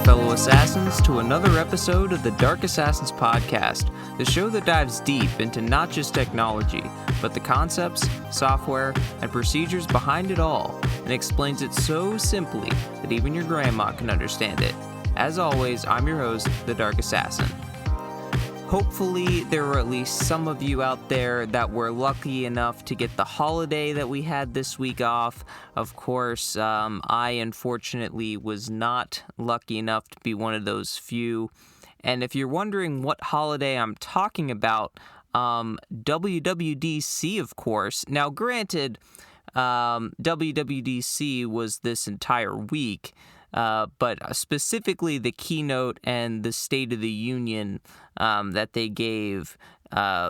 fellow assassins, to another episode of the Dark Assassins Podcast, the show that dives deep into not just technology, but the concepts, software, and procedures behind it all, and explains it so simply that even your grandma can understand it. As always, I'm your host, the Dark Assassin. Hopefully, there were at least some of you out there that were lucky enough to get the holiday that we had this week off. Of course, I unfortunately was not lucky enough to be one of those few. And if you're wondering what holiday I'm talking about, WWDC, of course. Now, granted, WWDC was this entire week. But specifically the keynote and the State of the Union that they gave,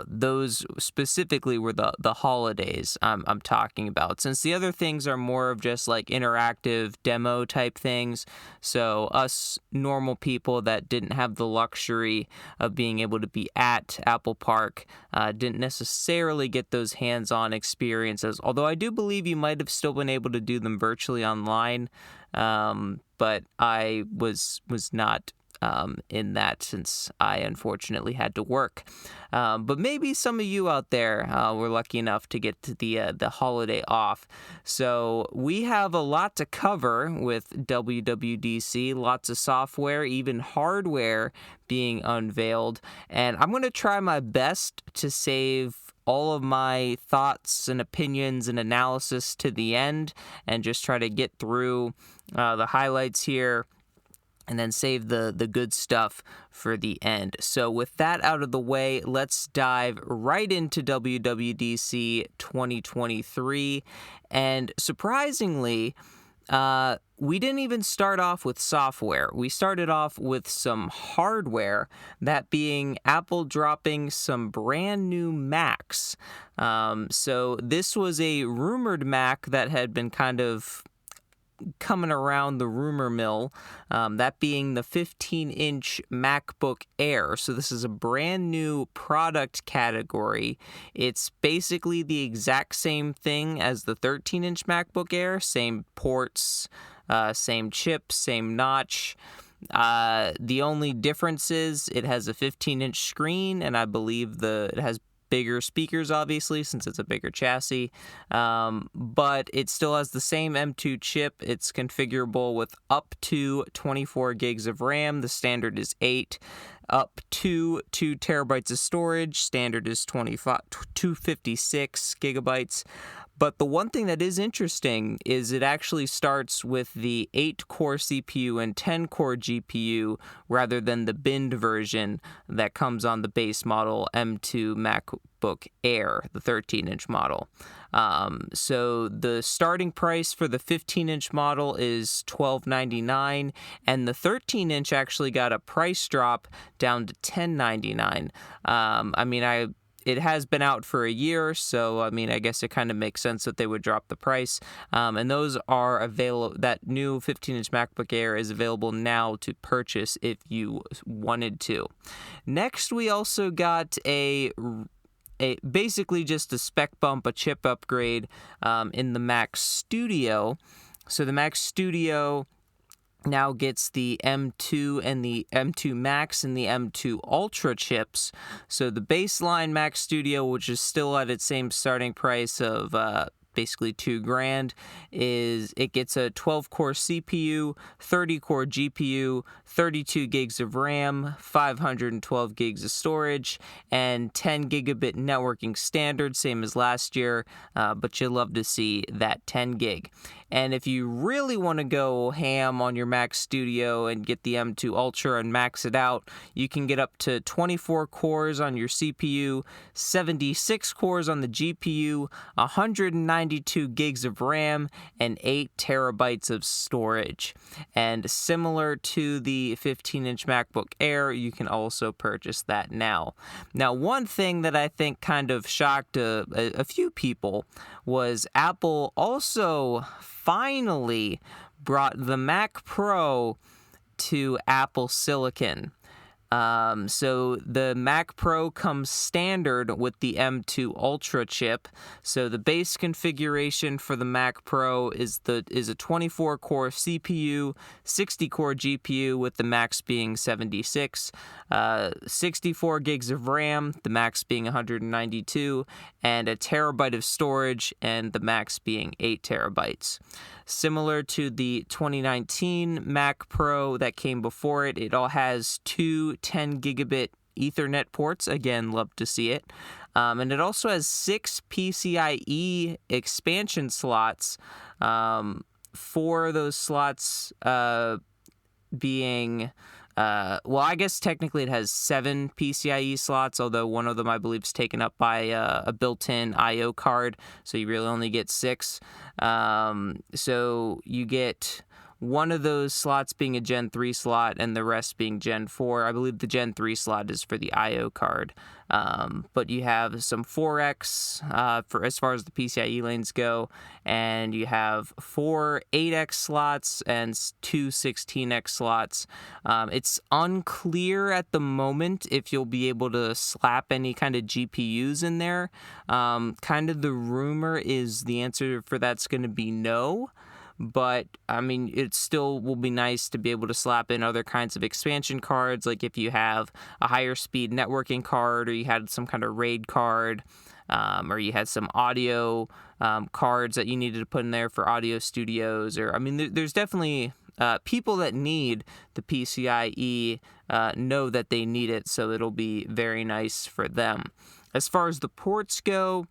those specifically were the holidays I'm talking about. Since the other things are more of just like interactive demo type things, so us normal people that didn't have the luxury of being able to be at Apple Park didn't necessarily get those hands-on experiences, although I do believe you might have still been able to do them virtually online. But I was not in that since I unfortunately had to work. But maybe some of you out there were lucky enough to get to the holiday off. So we have a lot to cover with WWDC, lots of software, even hardware being unveiled. And I'm going to try my best to save all of my thoughts and opinions and analysis to the end and just try to get through the highlights here and then save the good stuff for the end. So with that out of the way, let's dive right into WWDC 2023. And surprisingly, we didn't even start off with software. We started off with some hardware, that being Apple dropping some brand new Macs. So this was a rumored Mac that had been kind of coming around the rumor mill, that being the 15-inch MacBook Air. So this is a brand new product category. It's basically the exact same thing as the 13-inch MacBook Air, same ports, same chip, same notch. The only difference is it has a 15-inch screen, and I believe it has bigger speakers, obviously, since it's a bigger chassis, but it still has the same M2 chip. It's configurable with up to 24 gigs of RAM. The standard is 8. Up to 2 terabytes of storage. Standard is 256 gigabytes. But the one thing that is interesting is it actually starts with the 8-core CPU and 10-core GPU rather than the binned version that comes on the base model M2 MacBook Air, the 13-inch model. So the starting price for the 15-inch model is $12.99, and the 13-inch actually got a price drop down to $10.99. It has been out for a year, so I guess it kind of makes sense that they would drop the price. And those are available. That new 15-inch MacBook Air is available now to purchase if you wanted to. Next, we also got a basically just a spec bump, a chip upgrade in the Mac Studio. So the Mac Studio now gets the M2 and the M2 Max and the M2 Ultra chips. So the baseline Mac Studio, which is still at its same starting price of basically $2,000, it gets a 12-core CPU, 30-core GPU, 32 gigs of RAM, 512 gigs of storage, and 10 gigabit networking standard, same as last year, but you'll love to see that 10 gig. And if you really want to go ham on your Mac Studio and get the M2 Ultra and max it out, you can get up to 24 cores on your CPU, 76 cores on the GPU, 192 gigs of RAM, and 8 terabytes of storage. And similar to the 15-inch MacBook Air, you can also purchase that now. Now, one thing that I think kind of shocked a few people was Apple also finally brought the Mac Pro to Apple Silicon. So the Mac Pro comes standard with the M2 Ultra chip. So the base configuration for the Mac Pro is a 24-core CPU, 60-core GPU with the max being 76, 64 gigs of RAM, the max being 192, and a terabyte of storage, and the max being 8 terabytes. Similar to the 2019 Mac Pro that came before it, it all has two 10 gigabit Ethernet ports. Again, love to see it. And it also has 6 PCIe expansion slots. 4 of those slots being... well, I guess technically it has 7 PCIe slots, although one of them I believe is taken up by a built-in I/O card, so you really only get 6. So you get one of those slots being a Gen 3 slot and the rest being Gen 4. I believe the Gen 3 slot is for the I/O card. But you have some 4X for as far as the PCIe lanes go, and you have 4 8X slots and 2 16X slots. It's unclear at the moment if you'll be able to slap any kind of GPUs in there. Kind of the rumor is the answer for that's going to be no. But, I mean, it still will be nice to be able to slap in other kinds of expansion cards, like if you have a higher speed networking card, or you had some kind of RAID card, or you had some audio cards that you needed to put in there for audio studios. Or, I mean, there's definitely people that need the PCIe know that they need it, so it'll be very nice for them. As far as the ports go,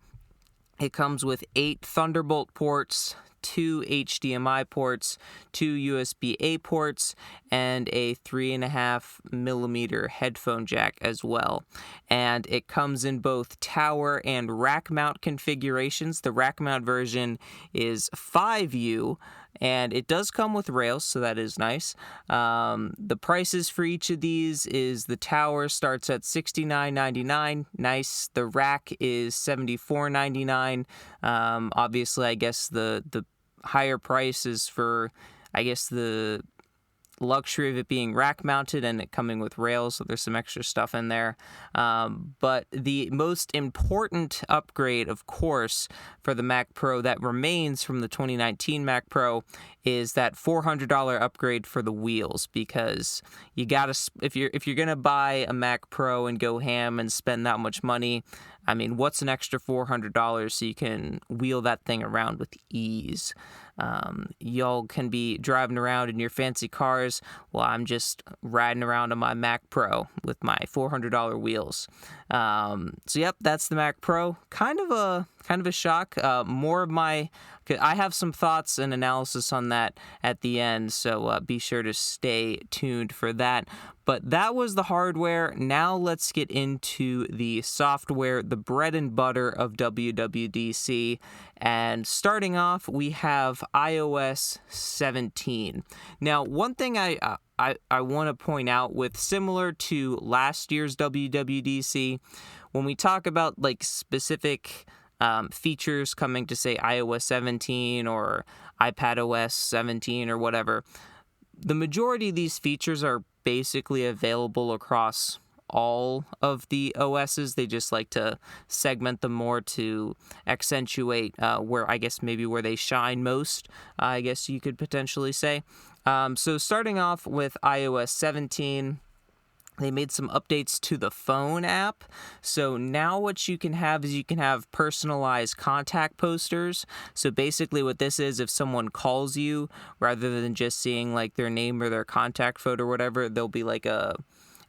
it comes with 8 Thunderbolt ports, 2 HDMI ports, 2 USB-A ports, and a 3.5mm headphone jack as well. And it comes in both tower and rack mount configurations. The rack mount version is 5U, and it does come with rails, so that is nice. The prices for each of these is the tower starts at $69.99. Nice. The rack is $74.99. Obviously, I guess the higher price is for, I guess, the luxury of it being rack mounted and it coming with rails, so there's some extra stuff in there. But the most important upgrade, of course, for the Mac Pro that remains from the 2019 Mac Pro is that $400 upgrade for the wheels, because you gotta, if you're gonna buy a Mac Pro and go ham and spend that much money, I mean, what's an extra $400 so you can wheel that thing around with ease? Y'all can be driving around in your fancy cars while I'm just riding around on my Mac Pro with my $400 wheels. So yep, that's the Mac Pro. Kind of a shock. I have some thoughts and analysis on that at the end, so be sure to stay tuned for that. But that was the hardware. Now let's get into the software, the bread and butter of WWDC. And starting off, we have iOS 17. Now, one thing I want to point out, with similar to last year's WWDC, when we talk about like specific features coming to, say, iOS 17 or iPadOS 17 or whatever, the majority of these features are basically available across all of the OSs. They just like to segment them more to accentuate where they shine most, I guess you could potentially say. So starting off with iOS 17, they made some updates to the phone app. So now what you can have is you can have personalized contact posters. So basically what this is, if someone calls you, rather than just seeing like their name or their contact photo or whatever, there'll be like an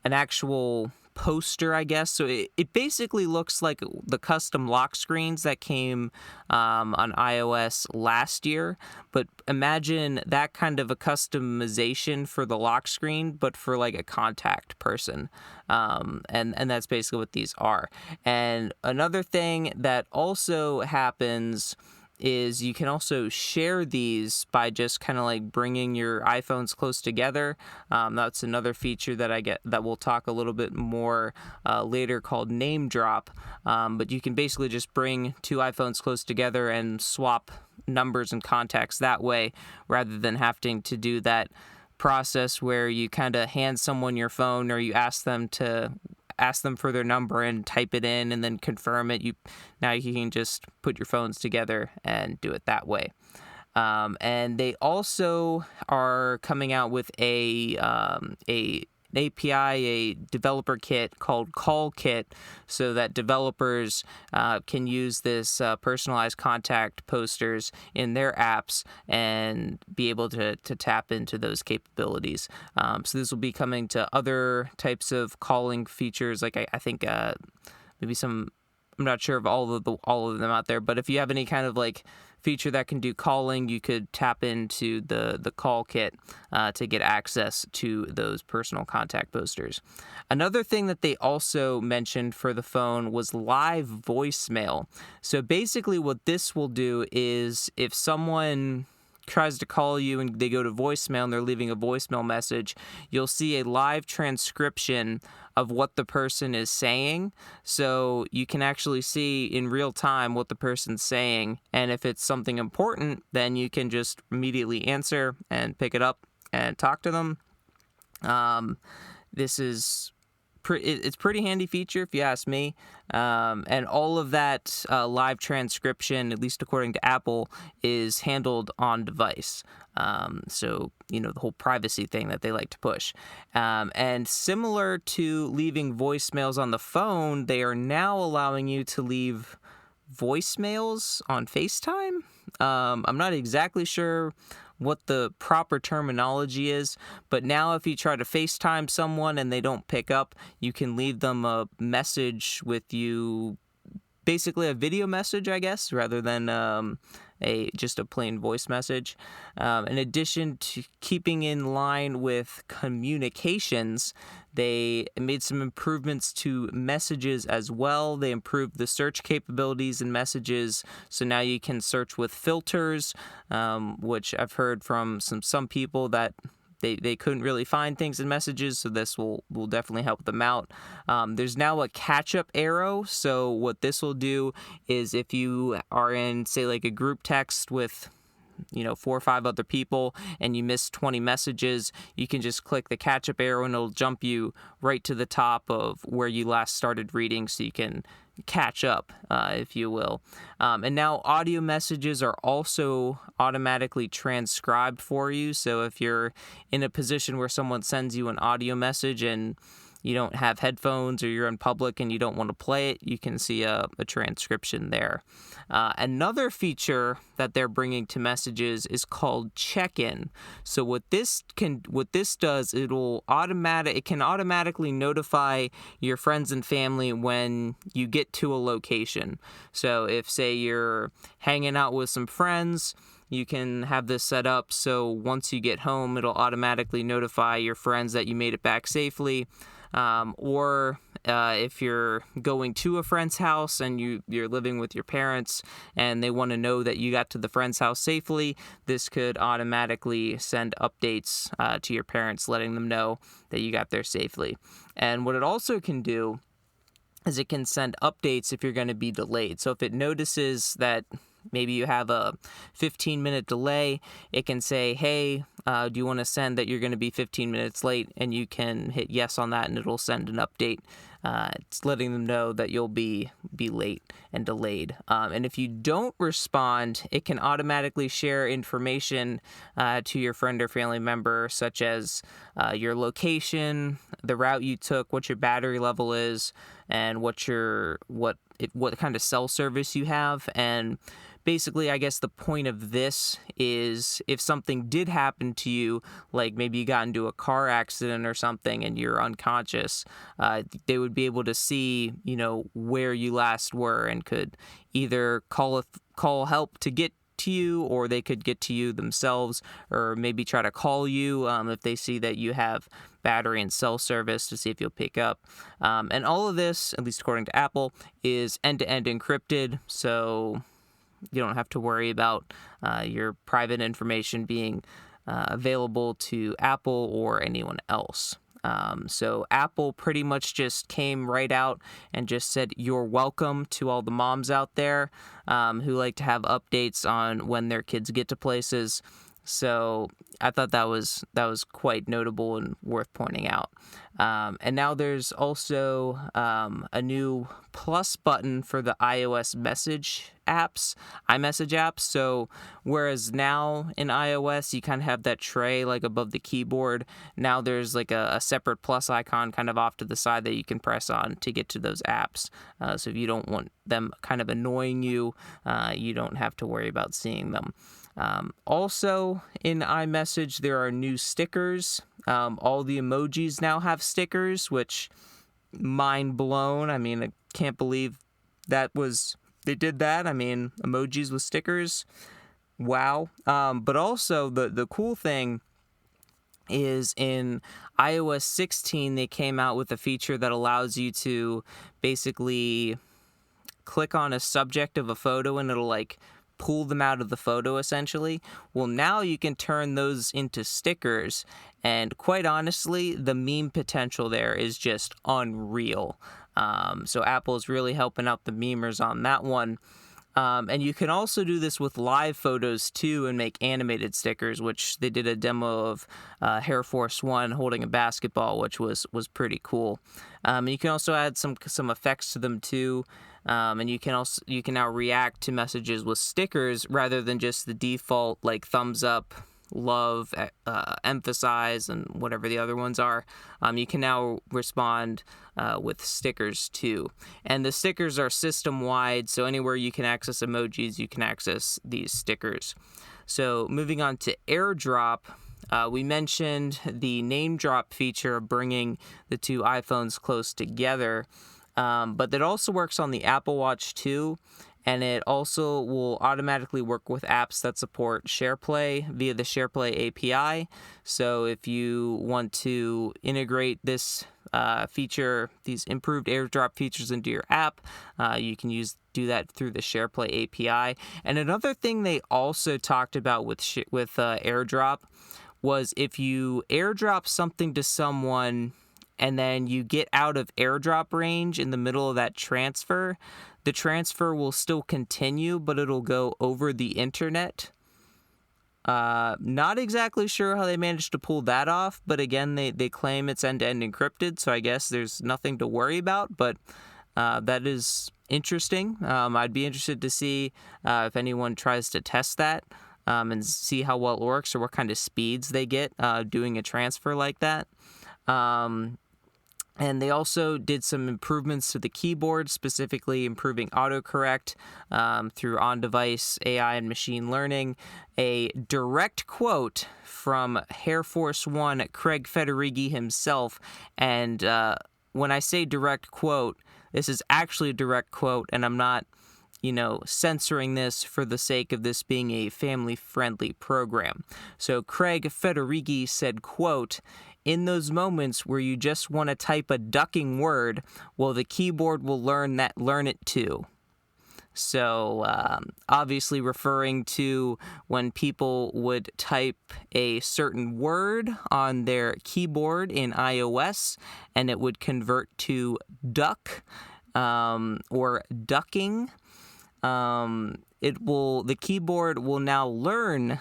actual poster, I guess. So it basically looks like the custom lock screens that came on iOS last year, but imagine that kind of a customization for the lock screen, but for like a contact person. And that's basically what these are. And another thing that also happens is you can also share these by just kind of like bringing your iPhones close together. That's another feature that we'll talk a little bit more later, called Name Drop. But you can basically just bring 2 iPhones close together and swap numbers and contacts that way, rather than having to do that process where you kind of hand someone your phone, or you ask them for their number and type it in and then confirm it. Now you can just put your phones together and do it that way. And they also are coming out with a API, a developer kit called Call Kit, so that developers can use this personalized contact posters in their apps and be able to tap into those capabilities. So this will be coming to other types of calling features, like I think maybe some. I'm not sure of all of them out there, but if you have any kind of like feature that can do calling, you could tap into the Call Kit to get access to those personal contact posters. Another thing that they also mentioned for the phone was live voicemail. So basically what this will do is, if someone tries to call you and they go to voicemail and they're leaving a voicemail message, you'll see a live transcription of what the person is saying. So you can actually see in real time what the person's saying. And if it's something important, then you can just immediately answer and pick it up and talk to them. This is it's pretty handy feature if you ask me, and all of that live transcription, at least according to Apple, is handled on device. So the whole privacy thing that they like to push, and similar to leaving voicemails on the phone, they are now allowing you to leave voicemails on FaceTime. I'm not exactly sure what the proper terminology is, but now if you try to FaceTime someone and they don't pick up, you can leave them a message with you, basically a video message, I guess, rather than just a plain voice message. In addition to keeping in line with communications, they made some improvements to messages as well. They improved the search capabilities in messages, so now you can search with filters, which I've heard from some people that they couldn't really find things in messages, so this will definitely help them out. There's now a catch-up arrow, so what this will do is if you are in, say, like a group text with 4 or 5 other people and you miss 20 messages, you can just click the catch-up arrow and it'll jump you right to the top of where you last started reading, so you can catch up, if you will. And now audio messages are also automatically transcribed for you. So if you're in a position where someone sends you an audio message and you don't have headphones, or you're in public and you don't want to play it, you can see a transcription there. Another feature that they're bringing to messages is called check-in. So what this does, it can automatically notify your friends and family when you get to a location. So if, say, you're hanging out with some friends, you can have this set up so once you get home, it'll automatically notify your friends that you made it back safely. Or if you're going to a friend's house and you're living with your parents and they want to know that you got to the friend's house safely, this could automatically send updates to your parents, letting them know that you got there safely. And what it also can do is it can send updates if you're going to be delayed. So if it notices that maybe you have a 15-minute delay, it can say, hey, do you want to send that you're going to be 15 minutes late? And you can hit yes on that and it'll send an update. It's letting them know that you'll be late and delayed. And if you don't respond, it can automatically share information to your friend or family member, such as your location, the route you took, what your battery level is, and what kind of cell service you have. And basically, I guess the point of this is if something did happen to you, like maybe you got into a car accident or something and you're unconscious, they would be able to see, where you last were and could either call help to get to you, or they could get to you themselves, or maybe try to call you if they see that you have battery and cell service, to see if you'll pick up. And all of this, at least according to Apple, is end-to-end encrypted, so you don't have to worry about your private information being available to Apple or anyone else. So Apple pretty much just came right out and just said, you're welcome to all the moms out there who like to have updates on when their kids get to places. So I thought that was quite notable and worth pointing out. And now there's also a new plus button for the iOS iMessage apps. So whereas now in iOS you kind of have that tray like above the keyboard, now there's like a separate plus icon kind of off to the side that you can press on to get to those apps. So if you don't want them kind of annoying you, you don't have to worry about seeing them. Also in iMessage, there are new stickers. All the emojis now have stickers, which mind blown. I mean, I can't believe they did that. I mean, emojis with stickers. Wow. But also the cool thing is in iOS 16, they came out with a feature that allows you to basically click on a subject of a photo and it'll like pull them out of the photo essentially. Well, now you can turn those into stickers, and quite honestly, the meme potential there is just unreal. So Apple is really helping out the memers on that one. And you can also do this with live photos too and make animated stickers, which they did a demo of Air Force One holding a basketball, which was pretty cool. And you can also add some effects to them too. And you can now react to messages with stickers rather than just the default like thumbs up, love, emphasize, and whatever the other ones are. You can now respond with stickers too. And the stickers are system-wide, so anywhere you can access emojis, you can access these stickers. So moving on to AirDrop, we mentioned the name drop feature of bringing the two iPhones close together. But that also works on the Apple Watch too, and it also will automatically work with apps that support SharePlay via the SharePlay API. So if you want to integrate this feature, these improved AirDrop features into your app, you can do that through the SharePlay API. And another thing they also talked about with AirDrop was if you AirDrop something to someone and then you get out of AirDrop range in the middle of that transfer, the transfer will still continue, but it'll go over the internet. Not exactly sure how they managed to pull that off, but again, they claim it's end-to-end encrypted, so I guess there's nothing to worry about, but that is interesting. I'd be interested to see if anyone tries to test that and see how well it works or what kind of speeds they get doing a transfer like that. And they also did some improvements to the keyboard, specifically improving autocorrect through on-device AI and machine learning. A direct quote from Air Force One, Craig Federighi himself. And when I say direct quote, this is actually a direct quote, and I'm not censoring this for the sake of this being a family-friendly program. So Craig Federighi said, quote, "In those moments where you just want to type a ducking word, well, the keyboard will learn it too." So obviously referring to when people would type a certain word on their keyboard in iOS and it would convert to duck or ducking. The keyboard will now learn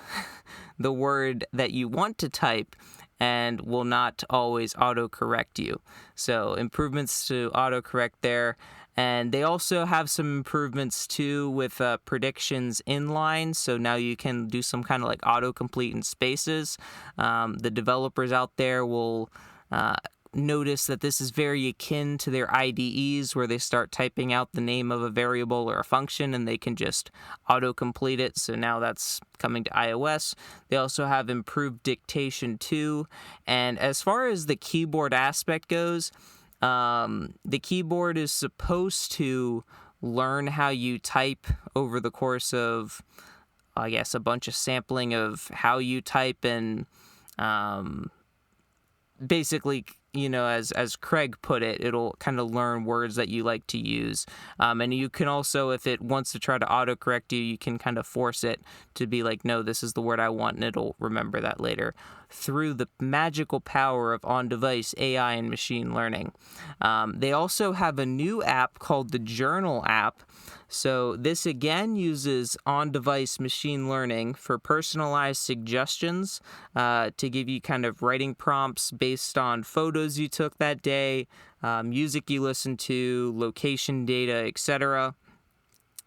the word that you want to type and will not always autocorrect you. So improvements to autocorrect there. And they also have some improvements too with predictions inline. So now you can do some kind of like autocomplete in spaces. The developers out there will notice that this is very akin to their IDEs where they start typing out the name of a variable or a function and they can just autocomplete it. So now that's coming to iOS. They also have improved dictation too. And as far as the keyboard aspect goes, the keyboard is supposed to learn how you type over the course of, I guess, a bunch of sampling of how you type and basically, as Craig put it, it'll kind of learn words that you like to use. And you can also, if it wants to try to autocorrect you, you can kind of force it to be like, no, this is the word I want, and it'll remember that later through the magical power of on-device AI and machine learning. They also have a new app called the Journal app. So this again uses on-device machine learning for personalized suggestions to give you kind of writing prompts based on photos you took that day, music you listened to, location data, etc.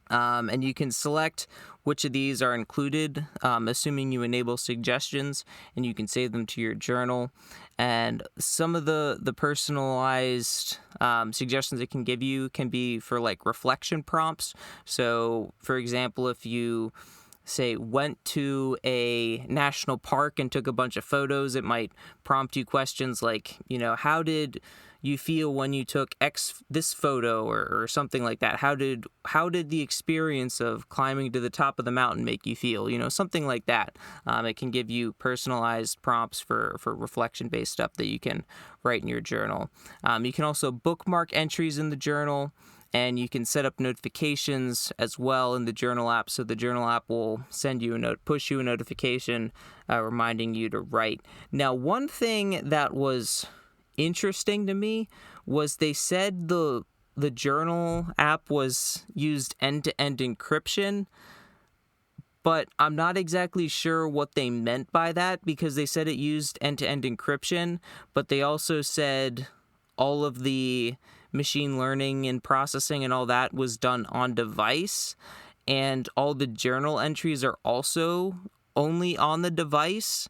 And you can select which of these are included, assuming you enable suggestions, and you can save them to your journal. And some of the personalized suggestions it can give you can be for like reflection prompts. So, for example, if you say went to a national park and took a bunch of photos, it might prompt you questions like, how did you feel when you took this photo or something like that? How did the experience of climbing to the top of the mountain make you feel? Something like that. It can give you personalized prompts for reflection-based stuff that you can write in your journal. You can also bookmark entries in the journal, and you can set up notifications as well in the journal app. So the journal app will send you push you a notification reminding you to write. Now, one thing that was interesting to me was they said the journal app was used end-to-end encryption, but I'm not exactly sure what they meant by that, because they said it used end-to-end encryption, but they also said all of the machine learning and processing and all that was done on device, and all the journal entries are also only on the device.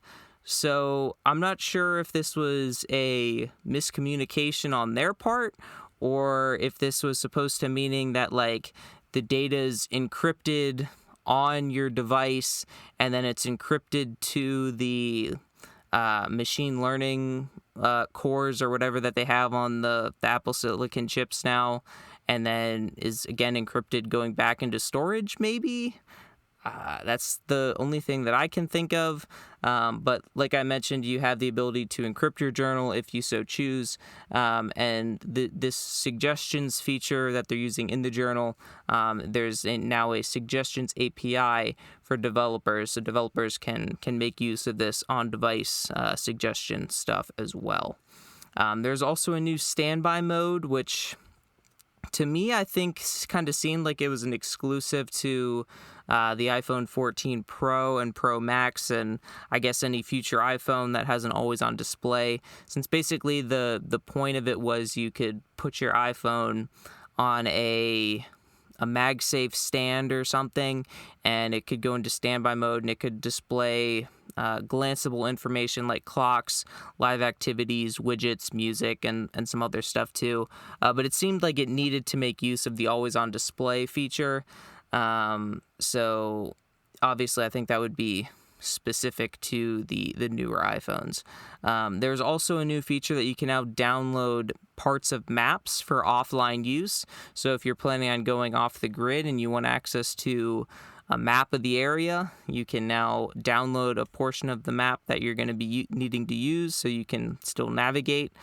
So I'm not sure if this was a miscommunication on their part, or if this was supposed to meaning that like the data is encrypted on your device and then it's encrypted to the machine learning cores or whatever that they have on the Apple Silicon chips now, and then is again encrypted going back into storage maybe. That's the only thing that I can think of. But like I mentioned, you have the ability to encrypt your journal if you so choose. And this suggestions feature that they're using in the journal, there's now a suggestions API for developers. So developers can make use of this on-device suggestion stuff as well. There's also a new standby mode, which to me, I think kind of seemed like it was an exclusive to the iPhone 14 Pro and Pro Max, and I guess any future iPhone that has an always-on display, since basically the point of it was you could put your iPhone on a MagSafe stand or something, and it could go into standby mode, and it could display glanceable information like clocks, live activities, widgets, music, and some other stuff too. But it seemed like it needed to make use of the always-on display feature. So obviously I think that would be specific to the newer iPhones. There's also a new feature that you can now download parts of maps for offline use. So if you're planning on going off the grid and you want access to a map of the area, you can now download a portion of the map that you're going to be needing to use so you can still navigate.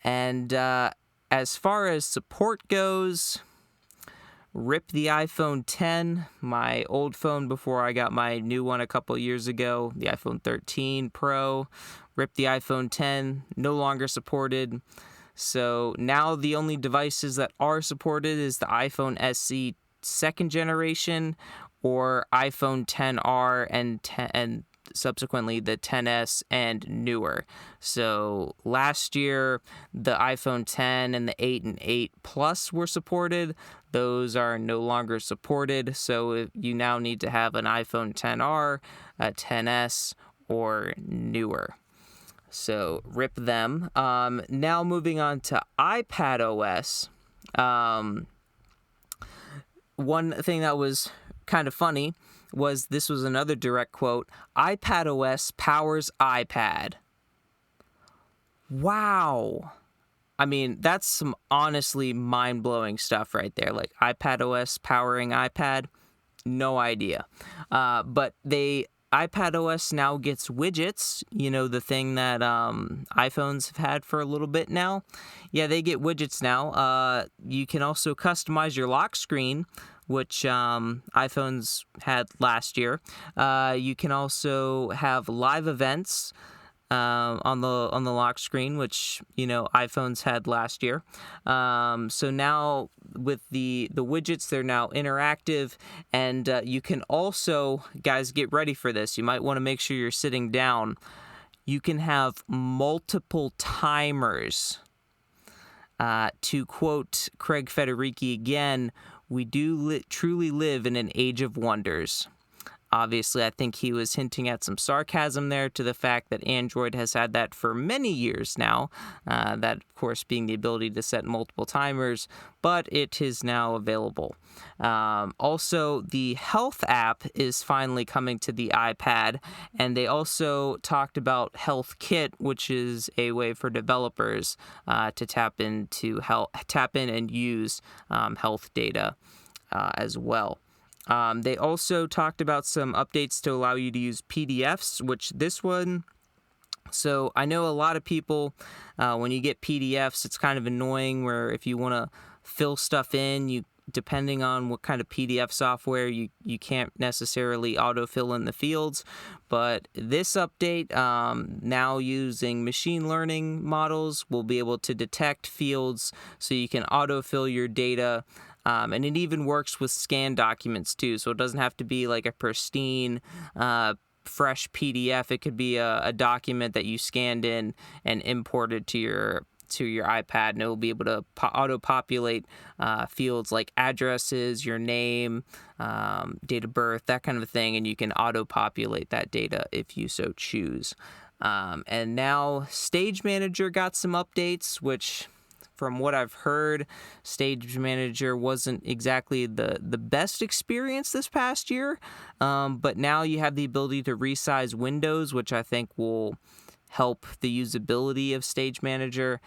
And as far as support goes, rip the iPhone 10, my old phone before I got my new one a couple years ago, the iPhone 13 Pro. Rip the iPhone 10, no longer supported. So now the only devices that are supported is the iPhone SE second generation, or iPhone XR and subsequently the XS and newer. So last year, the iPhone 10 and the 8 and 8 Plus were supported. Those are no longer supported. So you now need to have an iPhone XR, a XS, or newer. So rip them. Now moving on to iPadOS. One thing that was kind of funny was this was another direct quote: iPadOS powers iPad. Wow. I mean, that's some honestly mind-blowing stuff right there. Like iPadOS powering iPad, no idea. But iPadOS now gets widgets, the thing that iPhones have had for a little bit now. Yeah, they get widgets now. You can also customize your lock screen, which iPhones had last year. You can also have live events. on the lock screen, which iPhones had last year. So now with the widgets, they're now interactive, and you can also, guys, get ready for this. You might want to make sure you're sitting down. You can have multiple timers. To quote Craig Federighi again, we do truly live in an age of wonders. Obviously, I think he was hinting at some sarcasm there to the fact that Android has had that for many years now. That, of course, being the ability to set multiple timers, but it is now available. Also, the Health app is finally coming to the iPad, and they also talked about Health Kit, which is a way for developers to tap in and use health data as well. They also talked about some updates to allow you to use PDFs, which this one, so I know a lot of people, when you get PDFs, it's kind of annoying where if you want to fill stuff in, depending on what kind of PDF software, you can't necessarily autofill in the fields. But this update, now using machine learning models, will be able to detect fields so you can autofill your data. And it even works with scanned documents too, so it doesn't have to be like a pristine, fresh PDF. It could be a document that you scanned in and imported to your iPad, and it will be able to auto-populate fields like addresses, your name, date of birth, that kind of thing, and you can auto-populate that data if you so choose. And now Stage Manager got some updates, which, from what I've heard, Stage Manager wasn't exactly the best experience this past year, but now you have the ability to resize windows, which I think will help the usability of Stage Manager.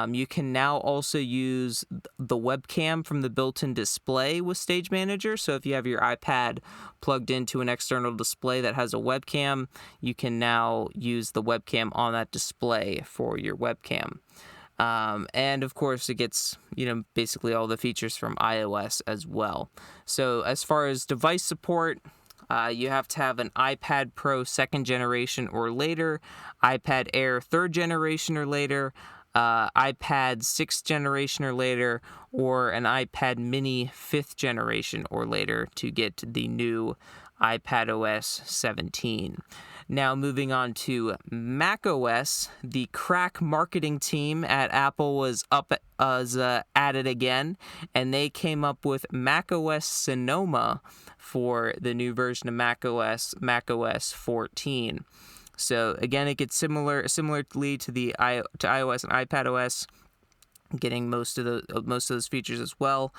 You can now also use the webcam from the built-in display with Stage Manager. So if you have your iPad plugged into an external display that has a webcam, you can now use the webcam on that display for your webcam. And of course it gets, basically all the features from iOS as well. So as far as device support, you have to have an iPad Pro 2nd generation or later, iPad Air 3rd generation or later, iPad 6th generation or later, or an iPad Mini 5th generation or later to get the new iPadOS 17. Now, moving on to macOS, the crack marketing team at Apple was at it again, and they came up with macOS Sonoma for the new version of macOS 14. So again, it gets similarly to iOS and iPadOS, getting most of those features as well.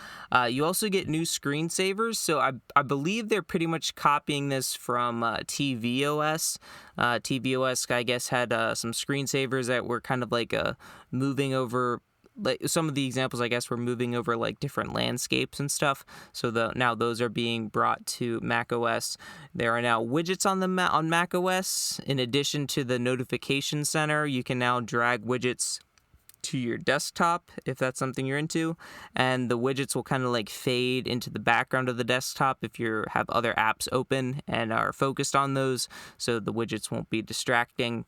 You also get new screensavers. So I believe they're pretty much copying this from tvOS. tvOS, I guess, had some screensavers that were kind of like moving over. Like some of the examples, I guess, were moving over like different landscapes and stuff. So now those are being brought to macOS. There are now widgets on macOS. In addition to the notification center, you can now drag widgets to your desktop if that's something you're into, and the widgets will kind of like fade into the background of the desktop if you have other apps open and are focused on those, so the widgets won't be distracting.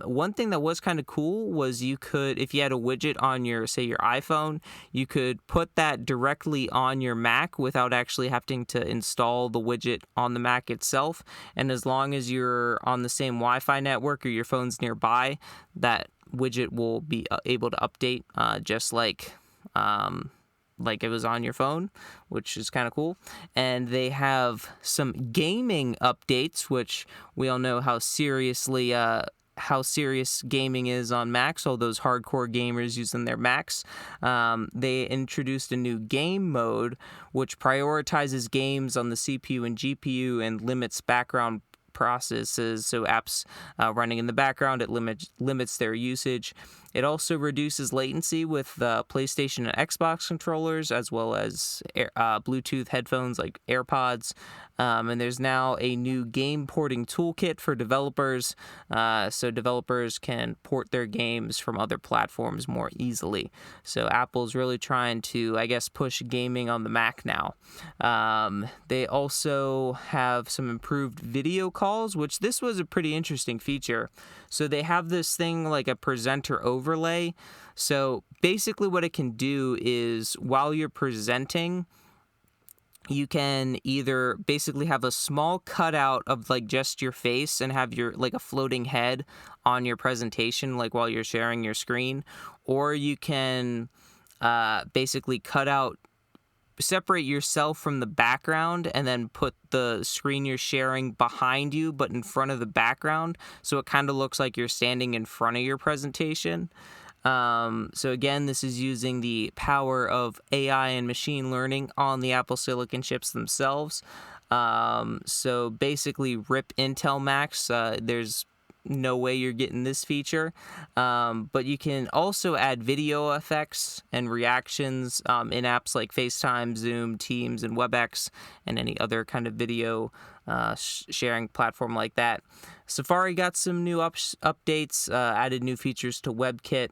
One thing that was kind of cool was you could, if you had a widget on your iPhone, you could put that directly on your Mac without actually having to install the widget on the Mac itself, and as long as you're on the same Wi-Fi network or your phone's nearby, that widget will be able to update just like it was on your phone, which is kind of cool. And they have some gaming updates, which we all know how serious gaming is on Macs, all those hardcore gamers using their Macs. They introduced a new game mode, which prioritizes games on the CPU and GPU and limits background processes, so apps running in the background, it limits their usage. It also reduces latency with PlayStation and Xbox controllers, as well as Bluetooth headphones like AirPods. And there's now a new game porting toolkit for developers, so developers can port their games from other platforms more easily. So Apple's really trying to, I guess, push gaming on the Mac now. They also have some improved video calls, which this was a pretty interesting feature. So they have this thing like a presenter overlay. So basically what it can do is while you're presenting, you can either basically have a small cutout of like just your face and have your like a floating head on your presentation, like while you're sharing your screen, or you can basically separate yourself from the background and then put the screen you're sharing behind you but in front of the background, so it kind of looks like you're standing in front of your presentation. So again, this is using the power of AI and machine learning on the Apple Silicon chips themselves. So basically, rip Intel Macs. There's no way you're getting this feature. But you can also add video effects and reactions in apps like FaceTime, Zoom, Teams, and WebEx, and any other kind of video sharing platform like that. Safari got some new updates, added new features to WebKit.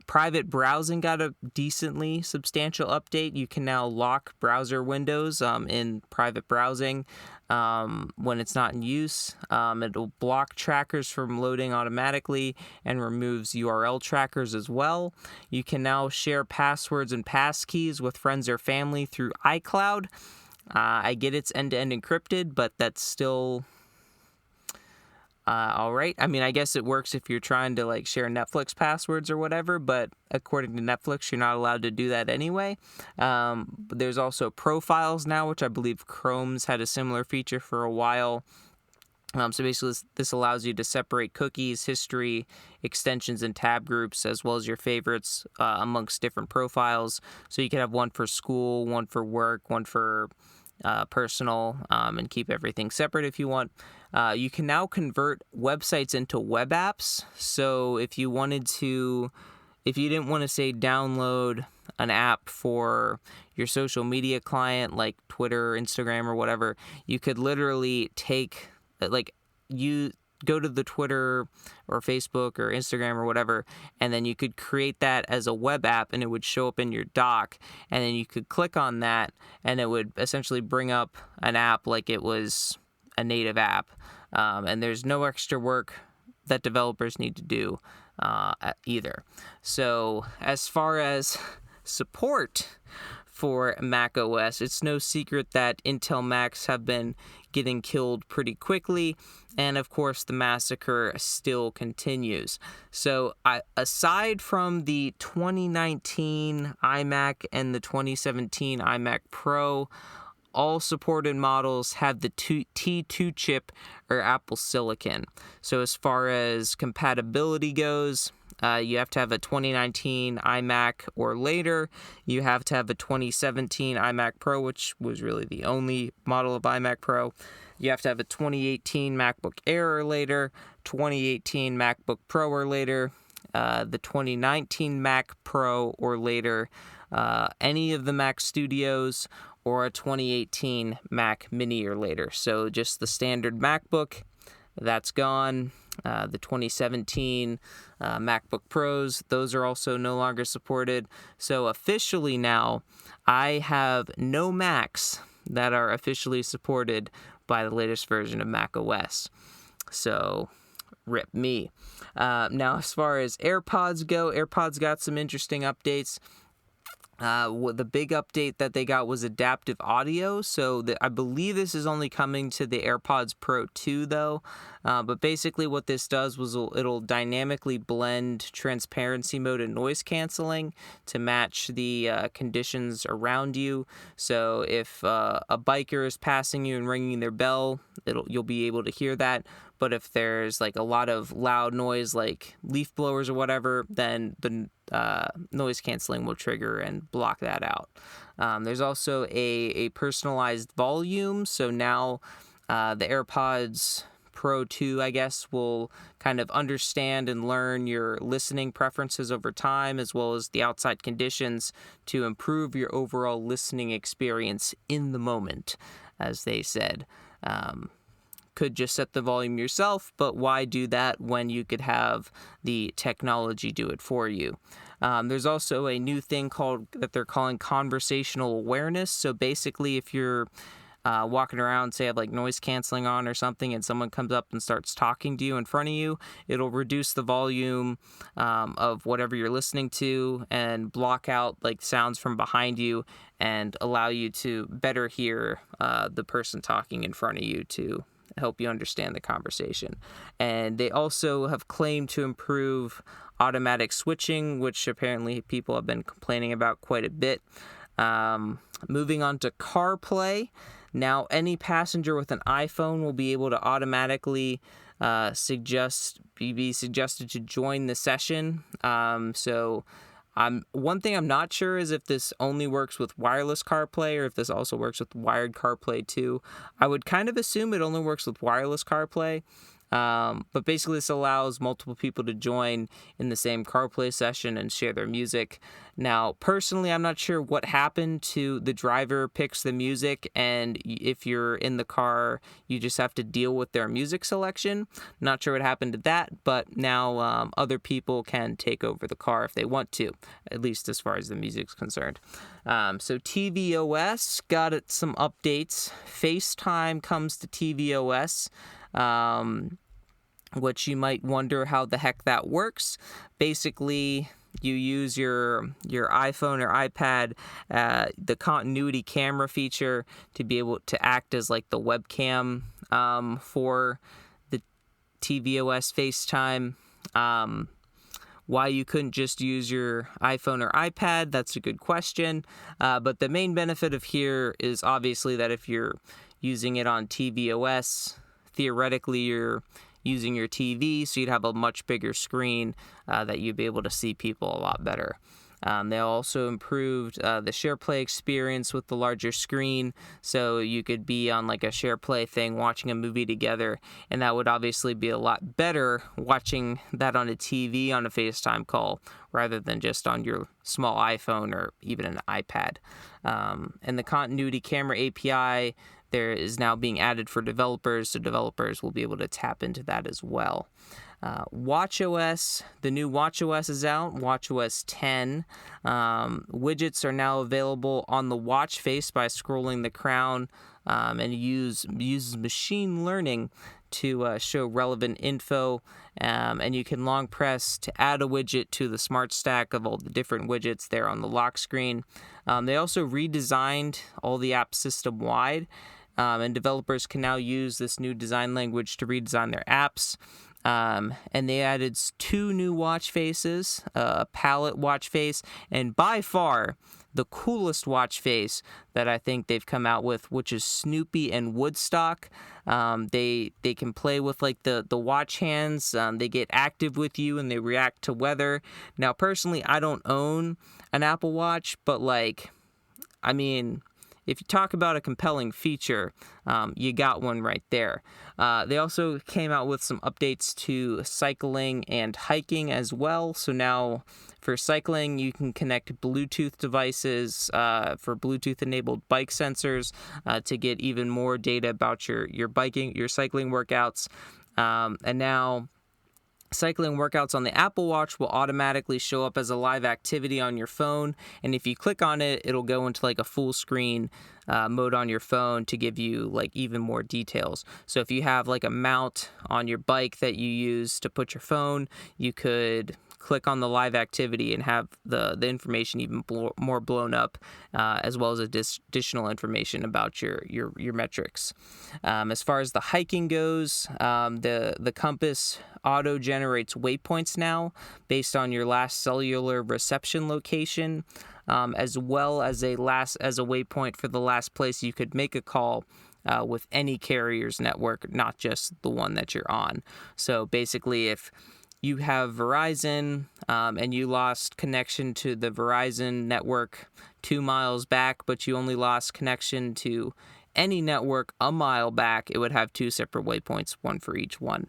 Private browsing got a decently substantial update. You can now lock browser windows in private browsing when it's not in use. It'll block trackers from loading automatically and removes URL trackers as well. You can now share passwords and passkeys with friends or family through iCloud. I get it's end-to-end encrypted, but that's still all right. I mean, I guess it works if you're trying to like share Netflix passwords or whatever, but according to Netflix, you're not allowed to do that anyway. There's also profiles now, which I believe Chrome's had a similar feature for a while. So basically, this allows you to separate cookies, history, extensions, and tab groups, as well as your favorites amongst different profiles. So you can have one for school, one for work, one for personal, and keep everything separate if you want. You can now convert websites into web apps. So if you didn't want to say download an app for your social media client like Twitter, Instagram, or whatever, you could literally you go to the Twitter or Facebook or Instagram or whatever, and then you could create that as a web app and it would show up in your dock, and then you could click on that and it would essentially bring up an app like it was a native app. And there's no extra work that developers need to do either. So as far as support for Mac OS, it's no secret that Intel Macs have been getting killed pretty quickly, and of course the massacre still continues. So aside from the 2019 iMac and the 2017 iMac Pro, all supported models have the T2 chip or Apple Silicon. So as far as compatibility goes, you have to have a 2019 iMac or later. You have to have a 2017 iMac Pro, which was really the only model of iMac Pro. You have to have a 2018 MacBook Air or later, 2018 MacBook Pro or later, the 2019 Mac Pro or later, any of the Mac Studios, or a 2018 Mac Mini or later. So just the standard MacBook, that's gone. The 2017 MacBook Pros, those are also no longer supported. So officially now, I have no Macs that are officially supported by the latest version of Mac OS. So rip me. Now, as far as AirPods go, AirPods got some interesting updates. The big update that they got was adaptive audio. So I believe this is only coming to the AirPods Pro 2 though. But basically what this does was it'll dynamically blend transparency mode and noise canceling to match the conditions around you. So if a biker is passing you and ringing their bell, you'll be able to hear that. But if there's like a lot of loud noise like leaf blowers or whatever, then the noise canceling will trigger and block that out. There's also a personalized volume. So now the AirPods Pro 2, I guess, will kind of understand and learn your listening preferences over time, as well as the outside conditions to improve your overall listening experience in the moment, as they said. Could just set the volume yourself, but why do that when you could have the technology do it for you? There's also a new thing that they're calling conversational awareness. So basically, if you're walking around, say, have like noise canceling on or something, and someone comes up and starts talking to you in front of you, it'll reduce the volume of whatever you're listening to and block out like sounds from behind you and allow you to better hear the person talking in front of you to help you understand the conversation. And they also have claimed to improve automatic switching, which apparently people have been complaining about quite a bit. Moving on to CarPlay. Now, any passenger with an iPhone will be able to automatically be suggested to join the session. One thing I'm not sure is if this only works with wireless CarPlay or if this also works with wired CarPlay too. I would kind of assume it only works with wireless CarPlay. But basically this allows multiple people to join in the same CarPlay session and share their music. Now, personally, I'm not sure what happened to the driver picks the music, and if you're in the car, you just have to deal with their music selection. Not sure what happened to that, but now other people can take over the car if they want to, at least as far as the music's concerned. So tvOS got some updates. FaceTime comes to tvOS. Which you might wonder how the heck that works. Basically, you use your iPhone or iPad, the continuity camera feature, to be able to act as like the webcam for the tvOS FaceTime. Why you couldn't just use your iPhone or iPad, that's a good question. But the main benefit of here is obviously that if you're using it on tvOS, theoretically you're using your TV, so you'd have a much bigger screen that you'd be able to see people a lot better. They also improved the SharePlay experience with the larger screen, so you could be on like a SharePlay thing watching a movie together, and that would obviously be a lot better watching that on a TV on a FaceTime call rather than just on your small iPhone or even an iPad. And the continuity camera API there is now being added for developers, so developers will be able to tap into that as well. WatchOS, the new WatchOS is out, WatchOS 10. Widgets are now available on the watch face by scrolling the crown, and uses machine learning to show relevant info, and you can long press to add a widget to the smart stack of all the different widgets there on the lock screen. They also redesigned all the apps system-wide, and developers can now use this new design language to redesign their apps. And they added 2 new watch faces, a palette watch face, and by far the coolest watch face that I think they've come out with, which is Snoopy and Woodstock. They can play with like the watch hands. They get active with you and they react to weather. Now, personally, I don't own an Apple Watch, but if you talk about a compelling feature, you got one right there. They also came out with some updates to cycling and hiking as well. So now for cycling, you can connect Bluetooth devices for Bluetooth-enabled bike sensors to get even more data about your cycling workouts. And now cycling workouts on the Apple Watch will automatically show up as a live activity on your phone, and if you click on it, it'll go into like a full screen mode on your phone to give you like even more details. So if you have like a mount on your bike that you use to put your phone, you could click on the live activity and have the information even more blown up, as well as additional information about your metrics. As far as the hiking goes, the compass auto generates waypoints now based on your last cellular reception location, as well as a waypoint for the last place you could make a call with any carrier's network, not just the one that you're on. So basically, if you have Verizon and you lost connection to the Verizon network 2 miles back, but you only lost connection to any network a mile back, it would have 2 separate waypoints, one for each one.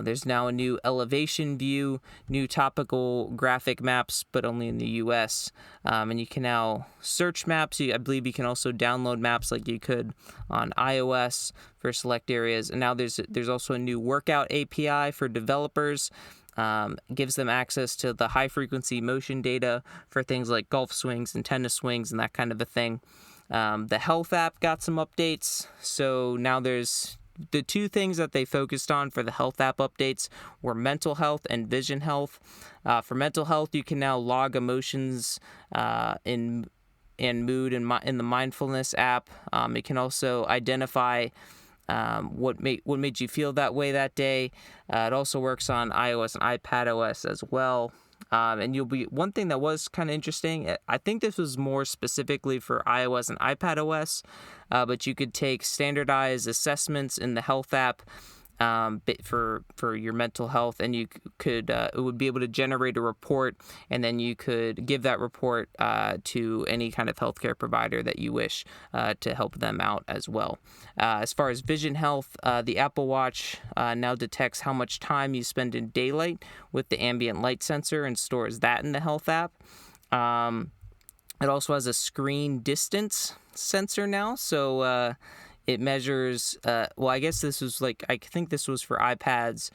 There's now a new elevation view, new topical graphic maps, but only in the US. And you can now search maps. I believe you can also download maps like you could on iOS for select areas. And now there's also a new workout API for developers. Gives them access to the high-frequency motion data for things like golf swings and tennis swings and that kind of a thing. The Health app got some updates. So now there's the 2 things that they focused on for the Health app updates were mental health and vision health. For mental health, you can now log emotions in mood in the mindfulness app. It can also identify what made you feel that way that day. It also works on iOS and iPadOS as well. And one thing that was kind of interesting, I think this was more specifically for iOS and iPadOS, but you could take standardized assessments in the Health app for your mental health, and you could it would be able to generate a report, and then you could give that report to any kind of healthcare provider that you wish to help them out as well. As far as vision health, the Apple Watch now detects how much time you spend in daylight with the ambient light sensor and stores that in the Health app. It also has a screen distance sensor now, so it measures, I guess I think this was for iPads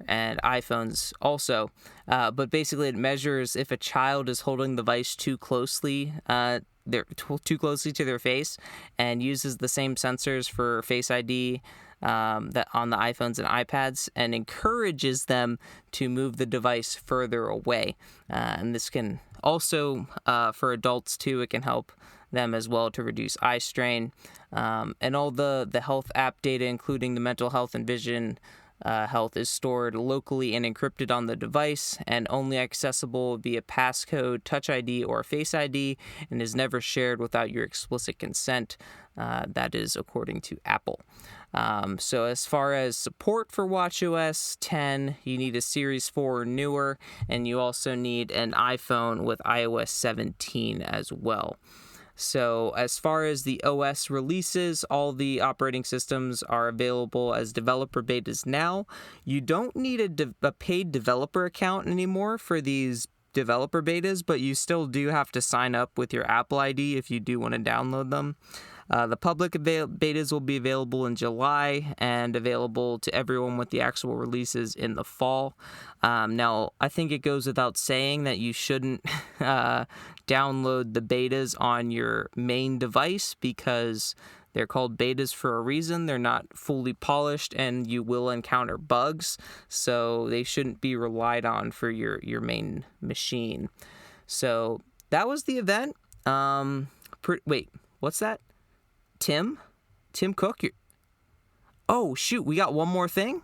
and iPhones also, but basically it measures if a child is holding the device too closely to their face, and uses the same sensors for Face ID that on the iPhones and iPads, and encourages them to move the device further away. And this can also, for adults too, it can help them as well to reduce eye strain. And all the health app data, including the mental health and vision health, is stored locally and encrypted on the device, and only accessible via passcode, Touch ID, or Face ID, and is never shared without your explicit consent. That is according to Apple. So as far as support for watchOS 10, you need a Series 4 or newer, and you also need an iPhone with iOS 17 as well. So as far as the OS releases, all the operating systems are available as developer betas now. You don't need a paid developer account anymore for these developer betas, but you still do have to sign up with your Apple ID if you do want to download them. The public betas will be available in July and available to everyone with the actual releases in the fall. Now, I think it goes without saying that you shouldn't download the betas on your main device, because they're called betas for a reason. They're not fully polished, and you will encounter bugs, so they shouldn't be relied on for your main machine. So that was the event. Wait, what's that? Tim Cook? Oh, shoot, we got one more thing?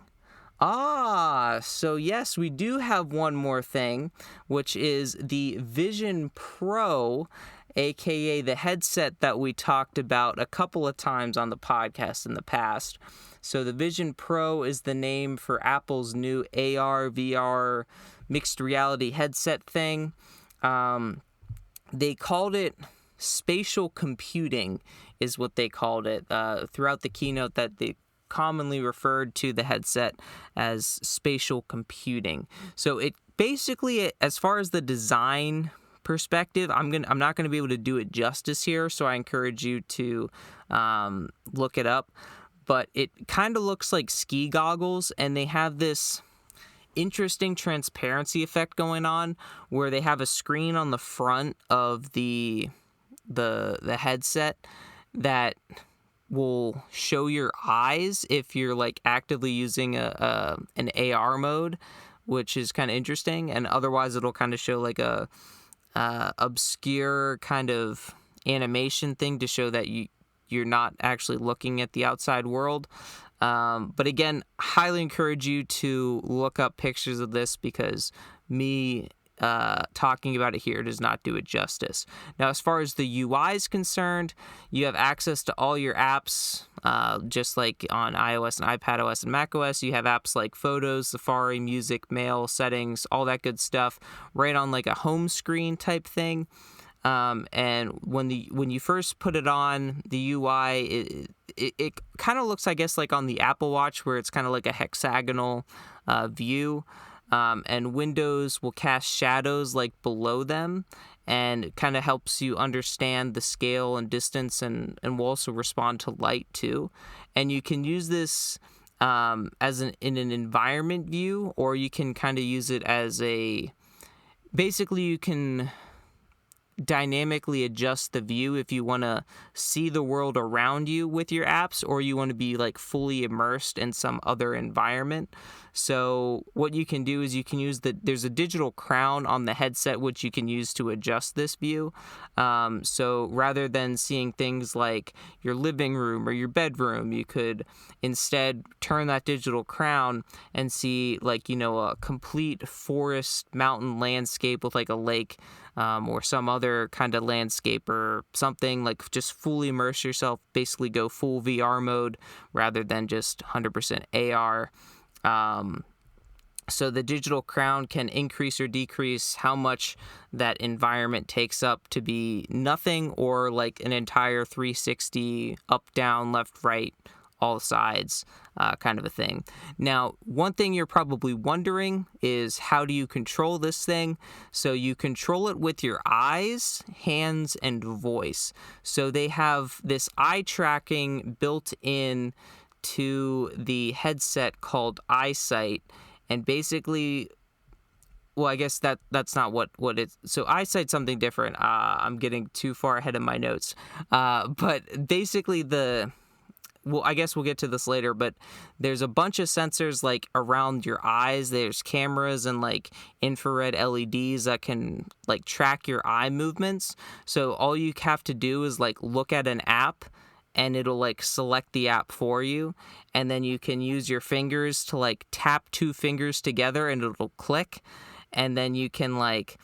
So yes, we do have one more thing, which is the Vision Pro, aka the headset that we talked about a couple of times on the podcast in the past. So the Vision Pro is the name for Apple's new AR, VR, mixed reality headset thing. They called it spatial computing, is what they called it throughout the keynote, that they commonly referred to the headset as spatial computing. So it basically, as far as the design perspective, I'm not going to be able to do it justice here, so I encourage you to look it up. But it kind of looks like ski goggles, and they have this interesting transparency effect going on where they have a screen on the front of the headset that will show your eyes if you're like actively using an AR mode, which is kind of interesting. And otherwise it'll kind of show like a obscure kind of animation thing to show that you're not actually looking at the outside world. But again, highly encourage you to look up pictures of this, because me talking about it here does not do it justice. Now, as far as the UI is concerned, you have access to all your apps, just like on iOS and iPadOS and macOS. You have apps like Photos, Safari, Music, Mail, Settings, all that good stuff, right on like a home screen type thing. And when you first put it on, the UI, it kind of looks, I guess, like on the Apple Watch, where it's kind of like a hexagonal view. And windows will cast shadows like below them, and it kind of helps you understand the scale and distance, and will also respond to light too. And you can use this in an environment view, or you can kind of use it as basically you can dynamically adjust the view if you want to see the world around you with your apps, or you want to be like fully immersed in some other environment. So what you can do is you can use there's a digital crown on the headset which you can use to adjust this view. So rather than seeing things like your living room or your bedroom, you could instead turn that digital crown and see like, a complete forest mountain landscape with like a lake, or some other kind of landscape or something. Like just fully immerse yourself, basically go full VR mode rather than just 100% AR. So the digital crown can increase or decrease how much that environment takes up to be nothing or like an entire 360 up, down, left, right, all sides, kind of a thing. Now, one thing you're probably wondering is, how do you control this thing? So you control it with your eyes, hands, and voice. So they have this eye tracking built in to the headset called eyesight, and basically, well, I guess that's not what it's. So eyesight's something different. I'm getting too far ahead of my notes, but basically well, I guess we'll get to this later, but there's a bunch of sensors like around your eyes. There's cameras and like infrared LEDs that can like track your eye movements. So all you have to do is like look at an app, and it'll like select the app for you, and then you can use your fingers to like tap two fingers together and it'll click, and then you can like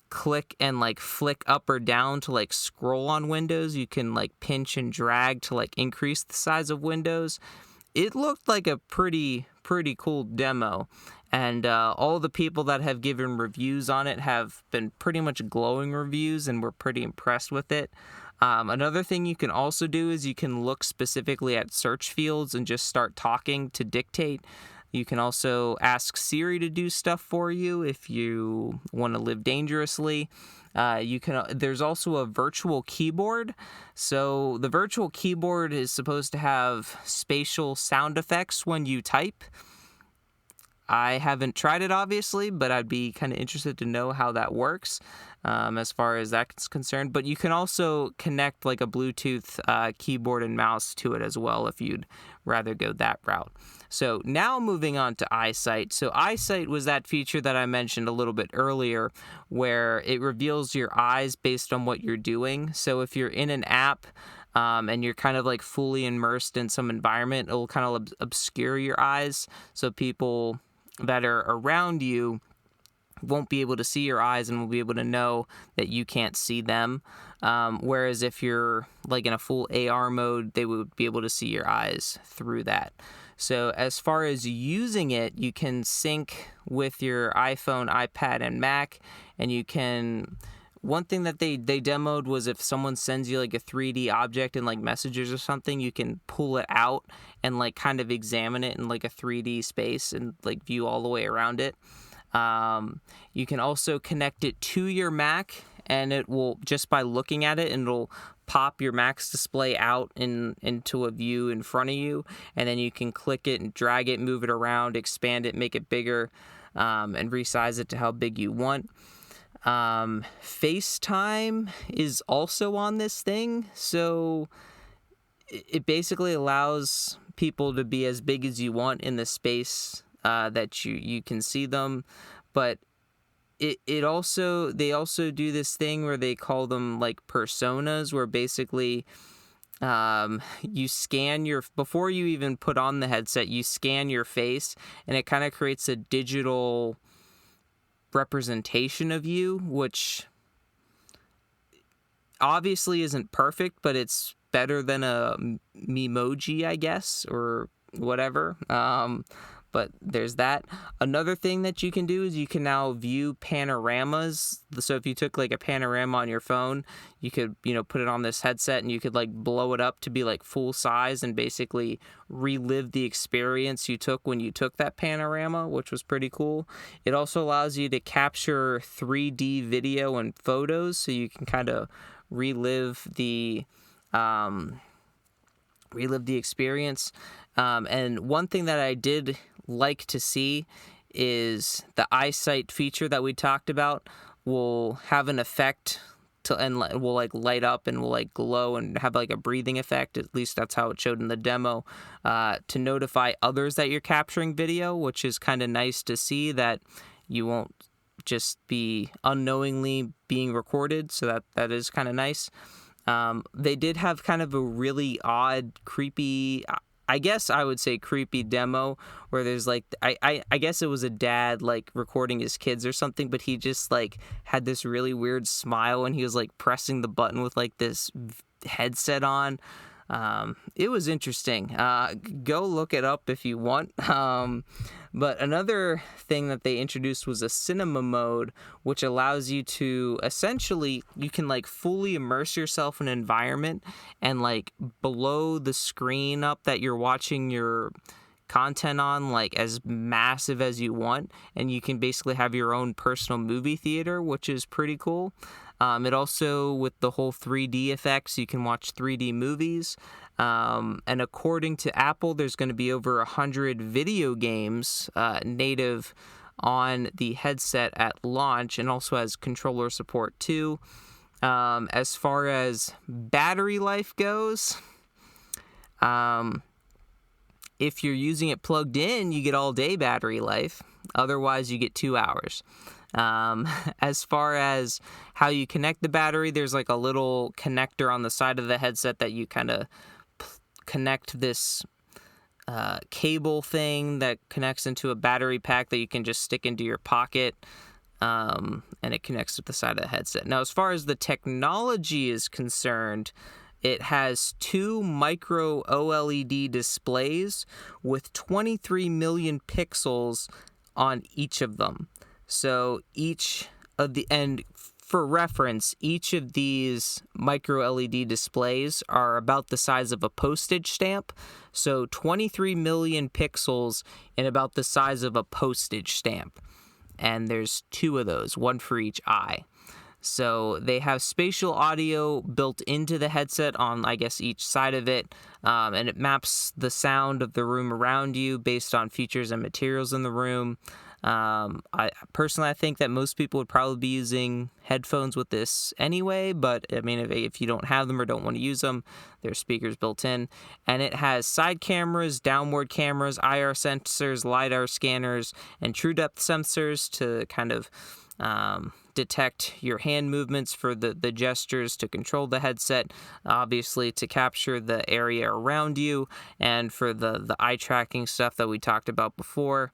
click and like flick up or down to like scroll on windows. You can like pinch and drag to like increase the size of windows. It looked like a pretty cool demo, and all the people that have given reviews on it have been pretty much glowing reviews, and we're pretty impressed with it. Another thing you can also do is you can look specifically at search fields and just start talking to dictate. You can also ask Siri to do stuff for you if you want to live dangerously. There's also a virtual keyboard. So the virtual keyboard is supposed to have spatial sound effects when you type. I haven't tried it, obviously, but I'd be kind of interested to know how that works, as far as that's concerned. But you can also connect like a Bluetooth keyboard and mouse to it as well if you'd rather go that route. So now moving on to eyesight. So eyesight was that feature that I mentioned a little bit earlier, where it reveals your eyes based on what you're doing. So if you're in an app, and you're kind of like fully immersed in some environment, it'll kind of obscure your eyes, so people that are around you won't be able to see your eyes and will be able to know that you can't see them. Whereas if you're like in a full AR mode, they would be able to see your eyes through that. So as far as using it, you can sync with your iPhone, iPad, and Mac, and you can... One thing that they demoed was if someone sends you like a 3D object in like messages or something, you can pull it out and like kind of examine it in like a 3D space and like view all the way around it. You can also connect it to your Mac, and it will, just by looking at it, and it'll pop your Mac's display out into a view in front of you, and then you can click it and drag it, move it around, expand it, make it bigger, and resize it to how big you want. FaceTime is also on this thing, so it basically allows people to be as big as you want in the space that you can see them, but they also do this thing where they call them like personas, where basically you scan before you even put on the headset, you scan your face, and it kind of creates a digital representation of you, which obviously isn't perfect, but it's better than a Memoji, I guess, or whatever. but there's that. Another thing that you can do is you can now view panoramas. So if you took like a panorama on your phone, you could, put it on this headset and you could like blow it up to be like full size and basically relive the experience you took when you took that panorama, which was pretty cool. It also allows you to capture 3D video and photos, so you can kind of relive the experience. And one thing that I did like to see is the eyesight feature that we talked about will have an effect and will like light up and will like glow and have like a breathing effect. At least that's how it showed in the demo, to notify others that you're capturing video, which is kind of nice to see, that you won't just be unknowingly being recorded. So that is kind of nice. They did have kind of a really odd, creepy, I guess I would say creepy demo, where there's like, I guess it was a dad like recording his kids or something, but he just like had this really weird smile and he was like pressing the button with like this headset on. It was interesting. Go look it up if you want. But another thing that they introduced was a cinema mode, which allows you to essentially, you can like fully immerse yourself in an environment and like blow the screen up that you're watching your content on like as massive as you want, and you can basically have your own personal movie theater, which is pretty cool. It also, with the whole 3D effects, you can watch 3D movies. And according to Apple, there's going to be over 100 video games native on the headset at launch, and also has controller support too. As far as battery life goes, if you're using it plugged in, you get all day battery life. Otherwise, you get 2 hours. As far as how you connect the battery, there's like a little connector on the side of the headset that you kind of connect this cable thing that connects into a battery pack that you can just stick into your pocket, and it connects to the side of the headset. Now, as far as the technology is concerned, it has 2 micro OLED displays with 23 million pixels on each of them. So for reference, each of these micro LED displays are about the size of a postage stamp. So 23 million pixels and about the size of a postage stamp. And there's 2 of those, one for each eye. So they have spatial audio built into the headset on, I guess, each side of it. And it maps the sound of the room around you based on features and materials in the room. I think that most people would probably be using headphones with this anyway, but I mean, if you don't have them or don't want to use them, there's speakers built in. And it has side cameras, downward cameras, IR sensors, LiDAR scanners, and true depth sensors to kind of detect your hand movements for the gestures to control the headset, obviously to capture the area around you, and for the eye tracking stuff that we talked about before.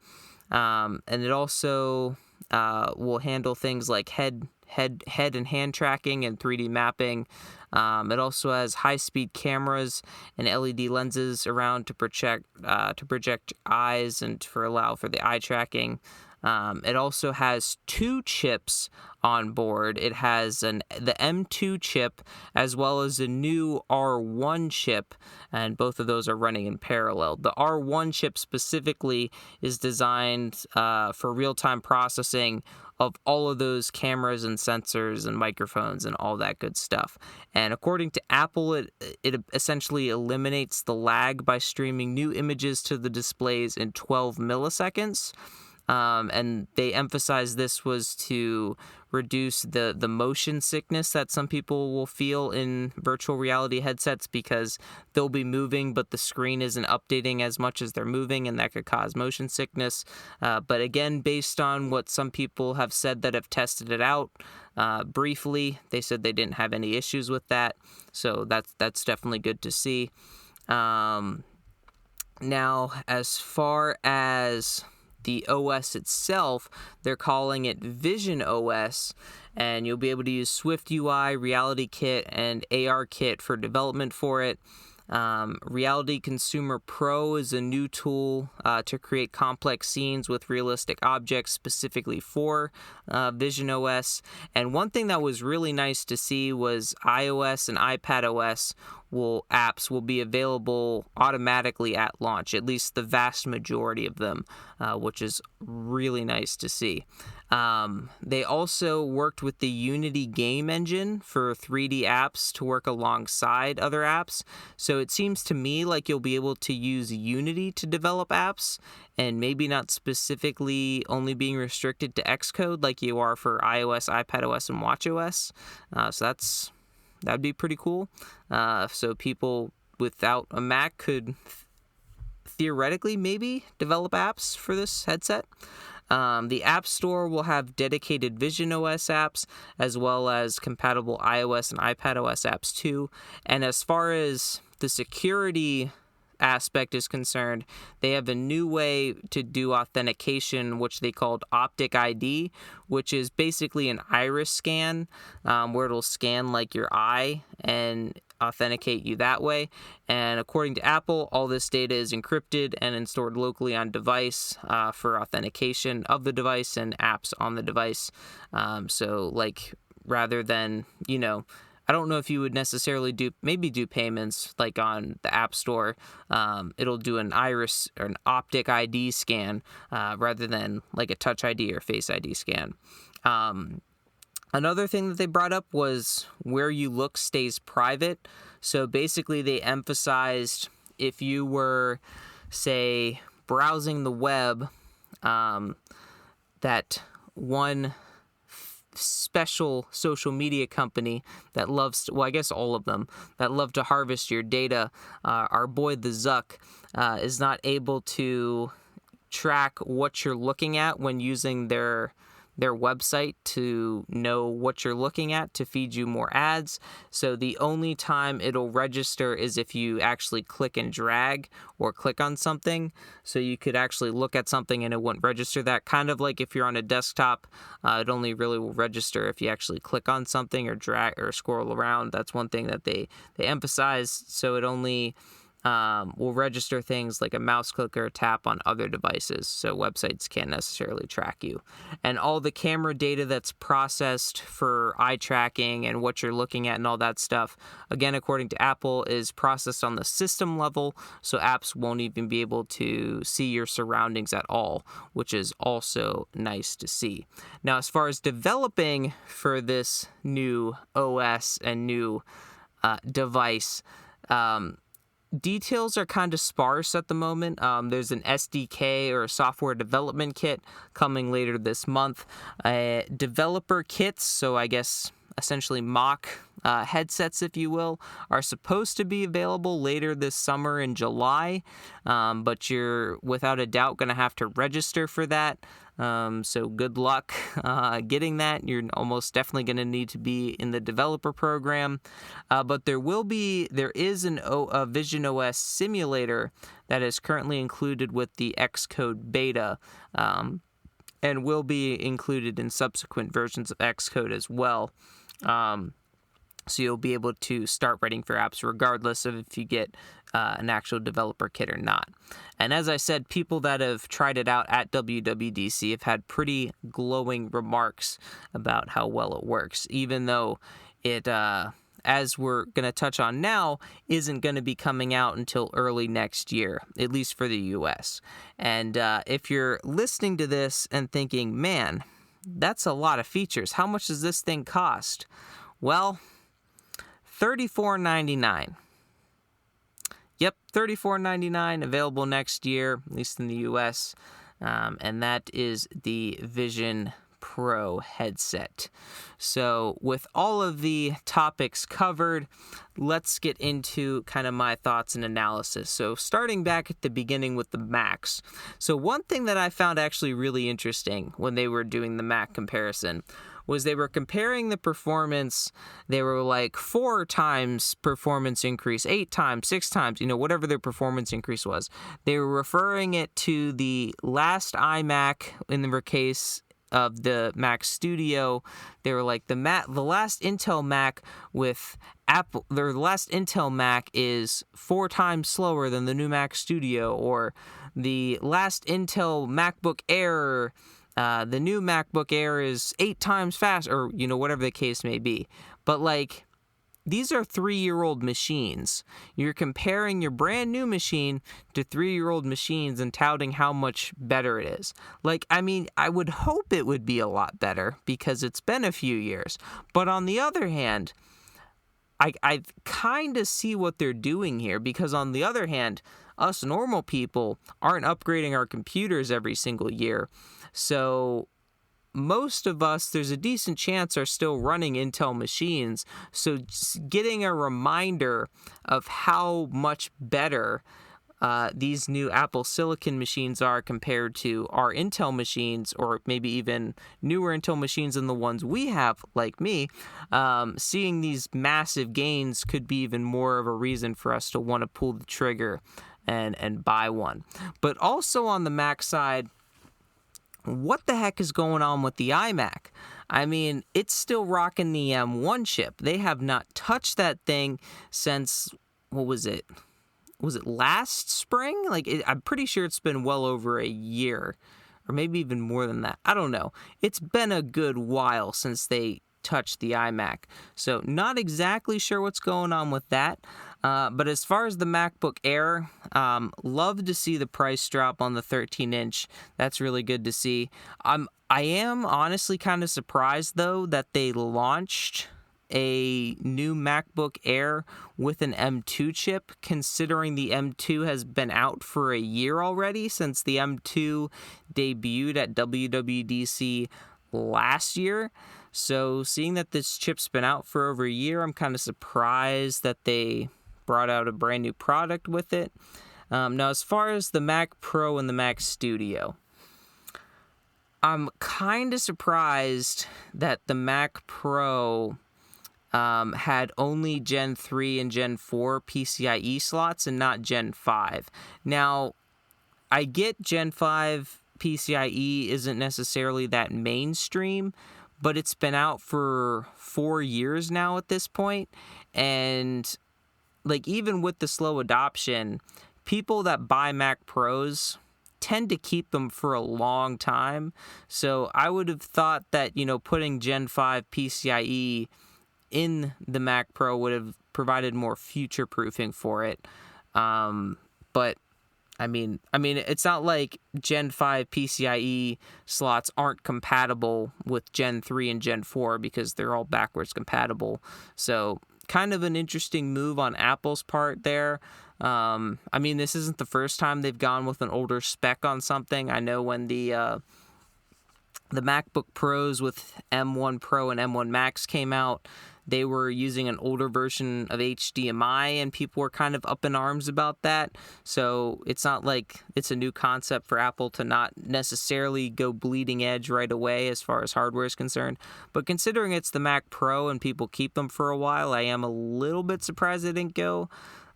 And it also will handle things like head and hand tracking and 3D mapping. It also has high-speed cameras and LED lenses around to project eyes and allow for the eye tracking. It also has 2 chips on board. It has the M2 chip as well as a new R1 chip, and both of those are running in parallel. The R1 chip specifically is designed for real-time processing of all of those cameras and sensors and microphones and all that good stuff. And according to Apple, it essentially eliminates the lag by streaming new images to the displays in 12 milliseconds. And they emphasized this was to reduce the motion sickness that some people will feel in virtual reality headsets, because they'll be moving but the screen isn't updating as much as they're moving, and that could cause motion sickness. But again, based on what some people have said that have tested it out briefly, they said they didn't have any issues with that. So that's definitely good to see. Now, as far as the OS itself, they're calling it visionOS, and you'll be able to use Swift UI, Reality Kit, and AR Kit for development for it. Reality Consumer Pro is a new tool to create complex scenes with realistic objects specifically for visionOS. And one thing that was really nice to see was iOS and iPadOS apps will be available automatically at launch, at least the vast majority of them, which is really nice to see. They also worked with the Unity game engine for 3D apps to work alongside other apps. So it seems to me like you'll be able to use Unity to develop apps and maybe not specifically only being restricted to Xcode like you are for iOS, iPadOS, and watchOS. So that'd be pretty cool. So people without a Mac could theoretically maybe develop apps for this headset. The App Store will have dedicated visionOS apps as well as compatible iOS and iPadOS apps too. And as far as the security aspect is concerned, they have a new way to do authentication, which they called Optic ID, which is basically an iris scan, where it'll scan like your eye and authenticate you that way. And according to Apple, all this data is encrypted and stored locally on device for authentication of the device and apps on the device. So like rather than, I don't know if you would necessarily do payments like on the App Store. It'll do an iris or an optic ID scan rather than like a touch ID or face ID scan. Another thing that they brought up was where you look stays private. So basically they emphasized if you were, say, browsing the web, that one special social media company that loves, I guess all of them, that love to harvest your data, our boy the Zuck, is not able to track what you're looking at when using their website to know what you're looking at to feed you more ads. So the only time it'll register is if you actually click and drag or click on something. So you could actually look at something and it wouldn't register that. Kind of like if you're on a desktop, it only really will register if you actually click on something or drag or scroll around. That's one thing that they emphasize. So it only will register things like a mouse click or a tap on other devices, so websites can't necessarily track you. And all the camera data that's processed for eye tracking and what you're looking at and all that stuff, again, according to Apple, is processed on the system level, so apps won't even be able to see your surroundings at all, which is also nice to see. Now, as far as developing for this new OS and new device, details are kind of sparse at the moment. There's an SDK or a software development kit coming later this month. Developer kits, so I guess essentially mock headsets, if you will, are supposed to be available later this summer in July, but you're without a doubt going to have to register for that. So good luck getting that. You're almost definitely going to need to be in the developer program. But there is a visionOS simulator that is currently included with the Xcode beta, and will be included in subsequent versions of Xcode as well. So you'll be able to start writing for apps regardless of if you get an actual developer kit or not. And as I said, people that have tried it out at WWDC have had pretty glowing remarks about how well it works, even though it, as we're going to touch on now, isn't going to be coming out until early next year, at least for the US. And if you're listening to this and thinking, man, that's a lot of features, how much does this thing cost? Well, $34.99. Yep, $34.99, available next year, at least in the US. And that is the Vision Pro headset. So with all of the topics covered, let's get into kind of my thoughts and analysis. So starting back at the beginning with the Macs. So one thing that I found actually really interesting when they were doing the Mac comparison was they were comparing the performance. They were like 4 times performance increase, 8 times, 6 times, whatever their performance increase was. They were referring it to the last iMac in their case of the Mac Studio. They were like the last Intel Mac with Apple. The last Intel Mac is 4 times slower than the new Mac Studio, or the last Intel MacBook Air. The new MacBook Air is 8 times faster, or whatever the case may be. But like, these are 3-year-old machines. You're comparing your brand new machine to 3-year-old machines and touting how much better it is. Like, I mean, I would hope it would be a lot better because it's been a few years. But on the other hand, I kind of see what they're doing here, because on the other hand, us normal people aren't upgrading our computers every single year. So most of us, there's a decent chance, are still running Intel machines. So just getting a reminder of how much better these new Apple Silicon machines are compared to our Intel machines, or maybe even newer Intel machines than the ones we have, like me, seeing these massive gains could be even more of a reason for us to want to pull the trigger and buy one. But also on the Mac side, what the heck is going on with the iMac? I mean, it's still rocking the M1 chip. They have not touched that thing since, what was it? Was it last spring? I'm pretty sure it's been well over a year, or maybe even more than that. I don't know. It's been a good while since they touched the iMac. So not exactly sure what's going on with that. But as far as the MacBook Air, love to see the price drop on the 13-inch. That's really good to see. I am honestly kind of surprised, though, that they launched a new MacBook Air with an M2 chip, considering the M2 has been out for a year already, since the M2 debuted at WWDC last year. So seeing that this chip's been out for over a year, I'm kind of surprised that they brought out a brand new product with it. Now, as far as the Mac Pro and the Mac Studio, I'm kind of surprised that the Mac Pro had only Gen 3 and Gen 4 PCIe slots and not Gen 5. Now, I get Gen 5 PCIe isn't necessarily that mainstream, but it's been out for 4 years now at this point, and like, even with the slow adoption, people that buy Mac Pros tend to keep them for a long time. So I would have thought that, putting Gen 5 PCIe in the Mac Pro would have provided more future proofing for it. But I mean, it's not like Gen 5 PCIe slots aren't compatible with Gen 3 and Gen 4, because they're all backwards compatible. So kind of an interesting move on Apple's part there. I mean, this isn't the first time they've gone with an older spec on something. I know when the MacBook Pros with M1 Pro and M1 Max came out, they were using an older version of HDMI, and people were kind of up in arms about that. So it's not like it's a new concept for Apple to not necessarily go bleeding edge right away as far as hardware is concerned. But considering it's the Mac Pro and people keep them for a while, I am a little bit surprised they didn't go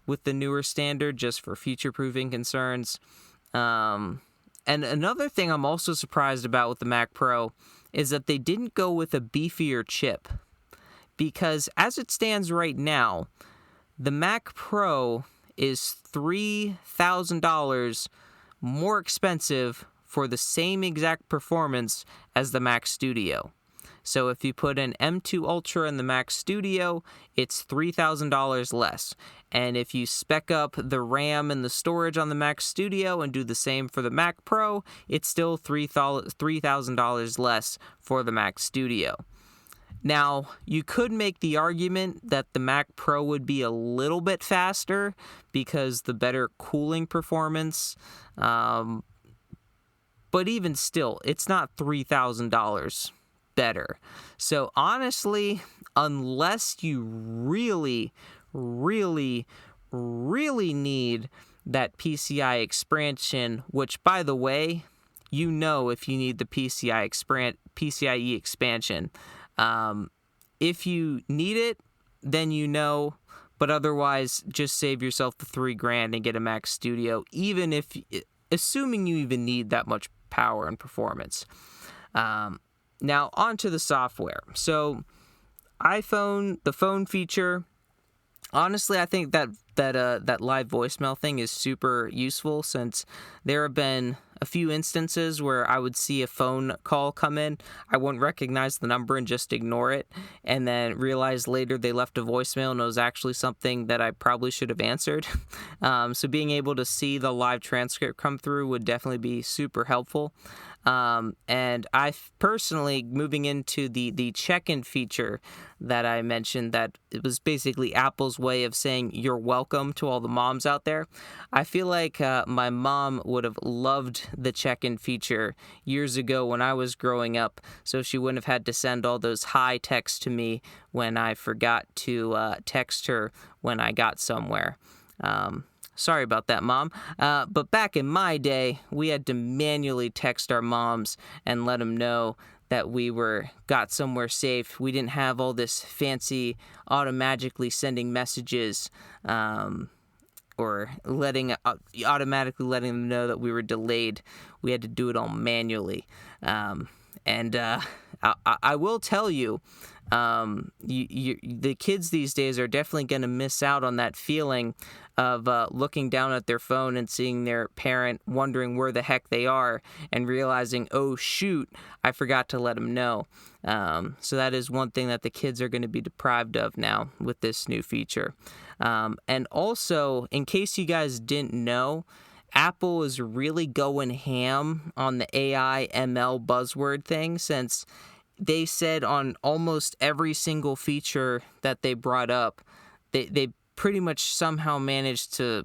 with the newer standard just for future-proofing concerns. And another thing I'm also surprised about with the Mac Pro is that they didn't go with a beefier chip. Because as it stands right now, the Mac Pro is $3,000 more expensive for the same exact performance as the Mac Studio. So if you put an M2 Ultra in the Mac Studio, it's $3,000 less. And if you spec up the RAM and the storage on the Mac Studio and do the same for the Mac Pro, it's still $3,000 less for the Mac Studio. Now, you could make the argument that the Mac Pro would be a little bit faster because the better cooling performance, but even still, it's not $3,000 better. So honestly, unless you really, really, really need that PCI expansion, which, by the way, if you need the PCIe expansion. If you need it, then but otherwise just save yourself the $3,000 and get a Mac Studio, assuming you even need that much power and performance. Now, on to the software. So, iPhone, the phone feature, honestly, I think that live voicemail thing is super useful, since there have been a few instances where I would see a phone call come in, I wouldn't recognize the number and just ignore it, and then realize later they left a voicemail and it was actually something that I probably should have answered. So being able to see the live transcript come through would definitely be super helpful. And I personally, moving into the check-in feature that I mentioned, that it was basically Apple's way of saying you're welcome to all the moms out there. I feel like my mom would have loved the check-in feature years ago when I was growing up, so she wouldn't have had to send all those hi texts to me when I forgot to text her when I got somewhere. Sorry about that, Mom. But back in my day, we had to manually text our moms and let them know that we got somewhere safe. We didn't have all this fancy automatically sending messages, or automatically letting them know that we were delayed. We had to do it all manually. I will tell you, the kids these days are definitely going to miss out on that feeling of looking down at their phone and seeing their parent wondering where the heck they are and realizing, oh shoot, I forgot to let them know. So that is one thing that the kids are going to be deprived of now with this new feature. And also, in case you guys didn't know, Apple is really going ham on the AI ML buzzword thing, since they said on almost every single feature that they brought up, they pretty much somehow managed to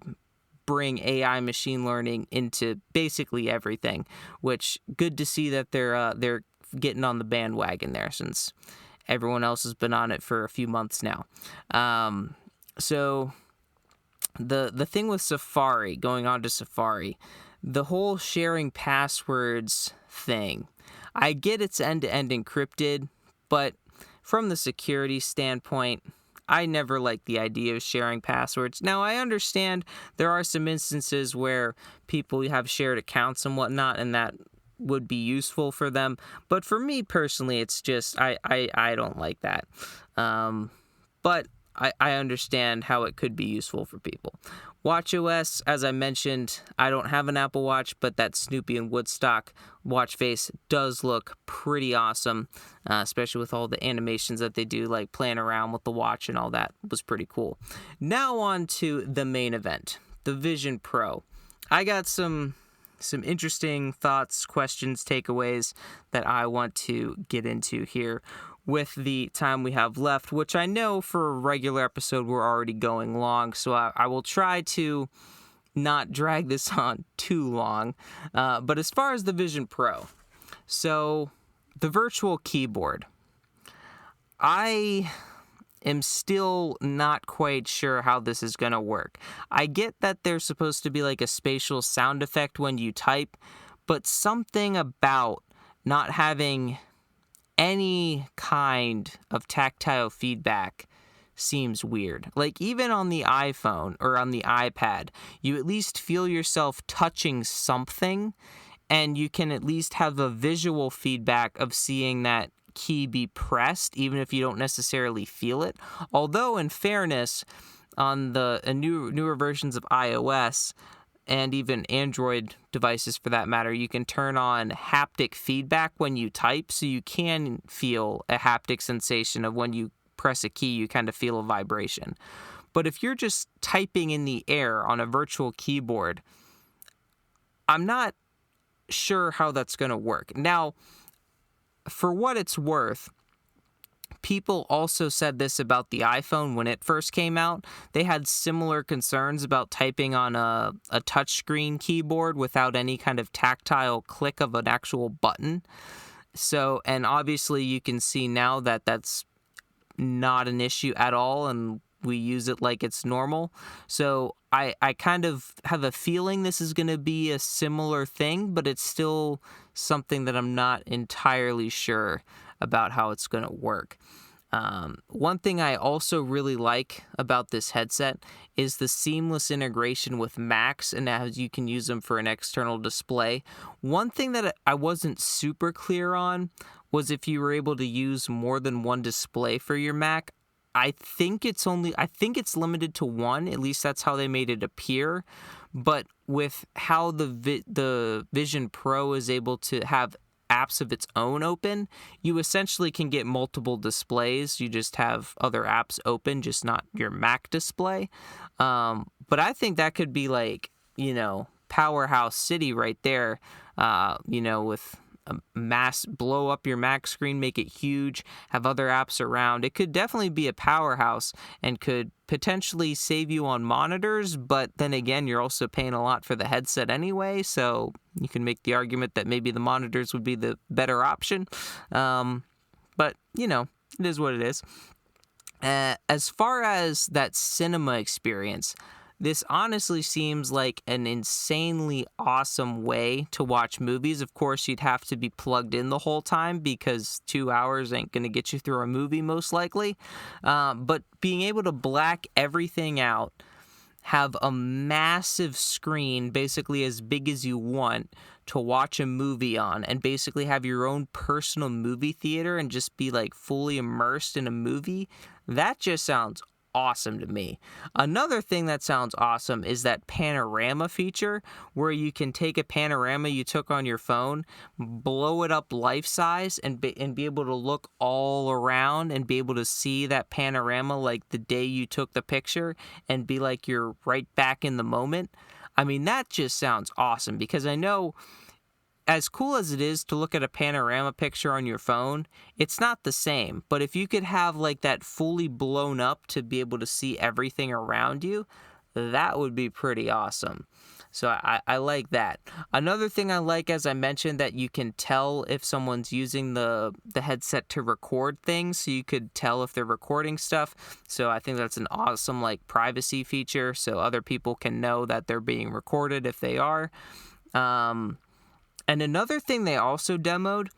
bring AI machine learning into basically everything, which good to see that they're getting on the bandwagon there, since everyone else has been on it for a few months now. So the thing with Safari, going on to Safari, the whole sharing passwords thing, I get it's end-to-end encrypted, but from the security standpoint, I never liked the idea of sharing passwords. Now, I understand there are some instances where people have shared accounts and whatnot, and that would be useful for them. But for me personally, it's just, I don't like that. But I understand how it could be useful for people. WatchOS, as I mentioned, I don't have an Apple Watch, but that Snoopy and Woodstock watch face does look pretty awesome, especially with all the animations that they do, like playing around with the watch and all that was pretty cool. Now on to the main event, the Vision Pro. I got some interesting thoughts, questions, takeaways that I want to get into here with the time we have left, which I know for a regular episode we're already going long, so I will try to not drag this on too long. But as far as the Vision Pro, so the virtual keyboard, I am still not quite sure how this is going to work. I get that there's supposed to be like a spatial sound effect when you type, but something about not having any kind of tactile feedback seems weird. Like, even on the iPhone or on the iPad, you at least feel yourself touching something, and you can at least have a visual feedback of seeing that key be pressed, even if you don't necessarily feel it. Although, in fairness, on the newer versions of iOS, and even Android devices for that matter, you can turn on haptic feedback when you type, so you can feel a haptic sensation of when you press a key, you kind of feel a vibration. But if you're just typing in the air on a virtual keyboard, I'm not sure how that's going to work. Now, for what it's worth, people also said this about the iPhone when it first came out. They had similar concerns about typing on a touchscreen keyboard without any kind of tactile click of an actual button. So, and obviously you can see now that that's not an issue at all, and we use it like it's normal. So I kind of have a feeling this is going to be a similar thing, but it's still something that I'm not entirely sure about how it's going to work. One thing I also really like about this headset is the seamless integration with Macs, and how you can use them for an external display. One thing that I wasn't super clear on was if you were able to use more than one display for your Mac. I think it's limited to one. At least that's how they made it appear. But with how the Vision Pro is able to have apps of its own open, you essentially can get multiple displays. You just have other apps open, just not your Mac display. But I think that could be like, powerhouse city right there, with a mass, blow up your Mac screen, make it huge, have other apps around. It could definitely be a powerhouse and could potentially save you on monitors, but then again, you're also paying a lot for the headset anyway, so you can make the argument that maybe the monitors would be the better option. But, it is what it is. As far as that cinema experience, this honestly seems like an insanely awesome way to watch movies. Of course, you'd have to be plugged in the whole time because 2 hours ain't going to get you through a movie most likely. But being able to black everything out, have a massive screen, basically as big as you want, to watch a movie on, and basically have your own personal movie theater and just be like fully immersed in a movie, that just sounds awesome to me. Another thing that sounds awesome is that panorama feature where you can take a panorama you took on your phone, blow it up life size, and be able to look all around and be able to see that panorama like the day you took the picture and be like you're right back in the moment. I mean, that just sounds awesome because I know, as cool as it is to look at a panorama picture on your phone, it's not the same. But if you could have like that fully blown up to be able to see everything around you, that would be pretty awesome. So I like that. Another thing I like, as I mentioned, that you can tell if someone's using the headset to record things, so you could tell if they're recording stuff. So I think that's an awesome like privacy feature, so other people can know that they're being recorded if they are. And another thing they also demoed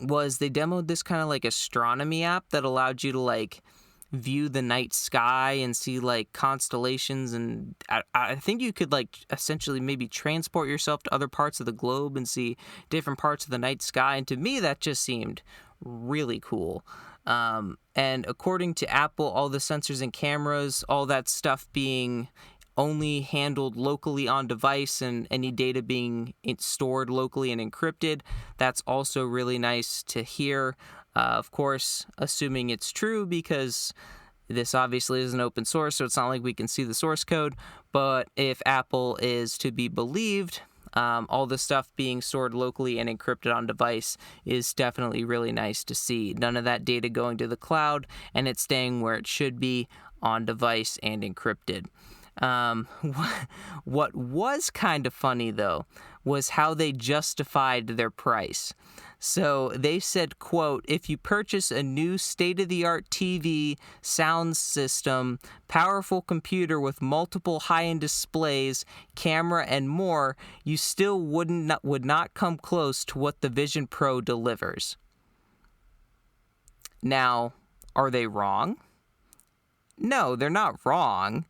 was they demoed this kind of like astronomy app that allowed you to like view the night sky and see like constellations, and I think you could like essentially maybe transport yourself to other parts of the globe and see different parts of the night sky, and to me that just seemed really cool. And according to Apple, all the sensors and cameras, all that stuff being only handled locally on device and any data being stored locally and encrypted. That's also really nice to hear. Of course, assuming it's true, because this obviously isn't open source, so it's not like we can see the source code. But if Apple is to be believed, all the stuff being stored locally and encrypted on device is definitely really nice to see. None of that data going to the cloud, and it's staying where it should be, on device and encrypted. What was kind of funny, though, was how they justified their price. So they said, quote, if you purchase a new state-of-the-art TV, sound system, powerful computer with multiple high-end displays, camera, and more, you still would not come close to what the Vision Pro delivers. Now, are they wrong? No, they're not wrong.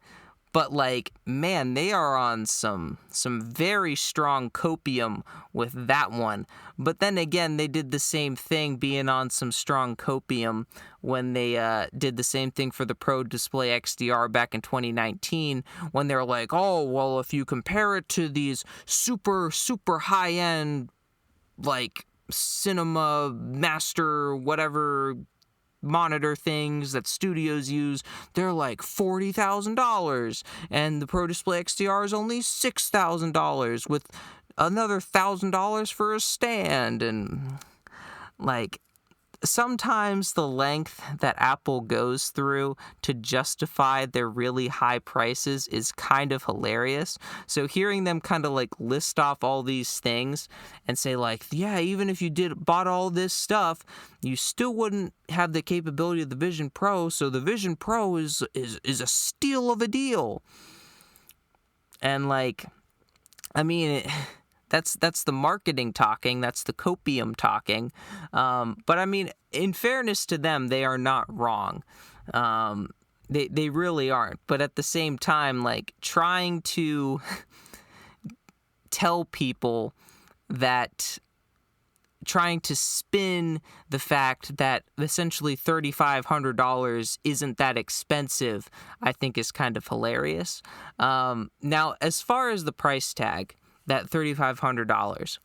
But like, man, they are on some very strong copium with that one. But then again, they did the same thing, being on some strong copium when they did the same thing for the Pro Display XDR back in 2019, when they're like, oh, well, if you compare it to these super, super high-end, like, cinema master, whatever monitor things that studios use, they're like $40,000, and the Pro Display XDR is only $6,000 with another $1,000 for a stand. And like, sometimes the length that Apple goes through to justify their really high prices is kind of hilarious. So hearing them kind of like list off all these things and say like, yeah, even if you bought all this stuff, you still wouldn't have the capability of the Vision Pro. So the Vision Pro is a steal of a deal. And like, I mean, That's the marketing talking. That's the copium talking. But I mean, in fairness to them, they are not wrong. They really aren't. But at the same time, like, trying to tell people that trying to spin the fact that essentially $3,500 isn't that expensive, I think is kind of hilarious. Now, as far as the price tag, that $3,500,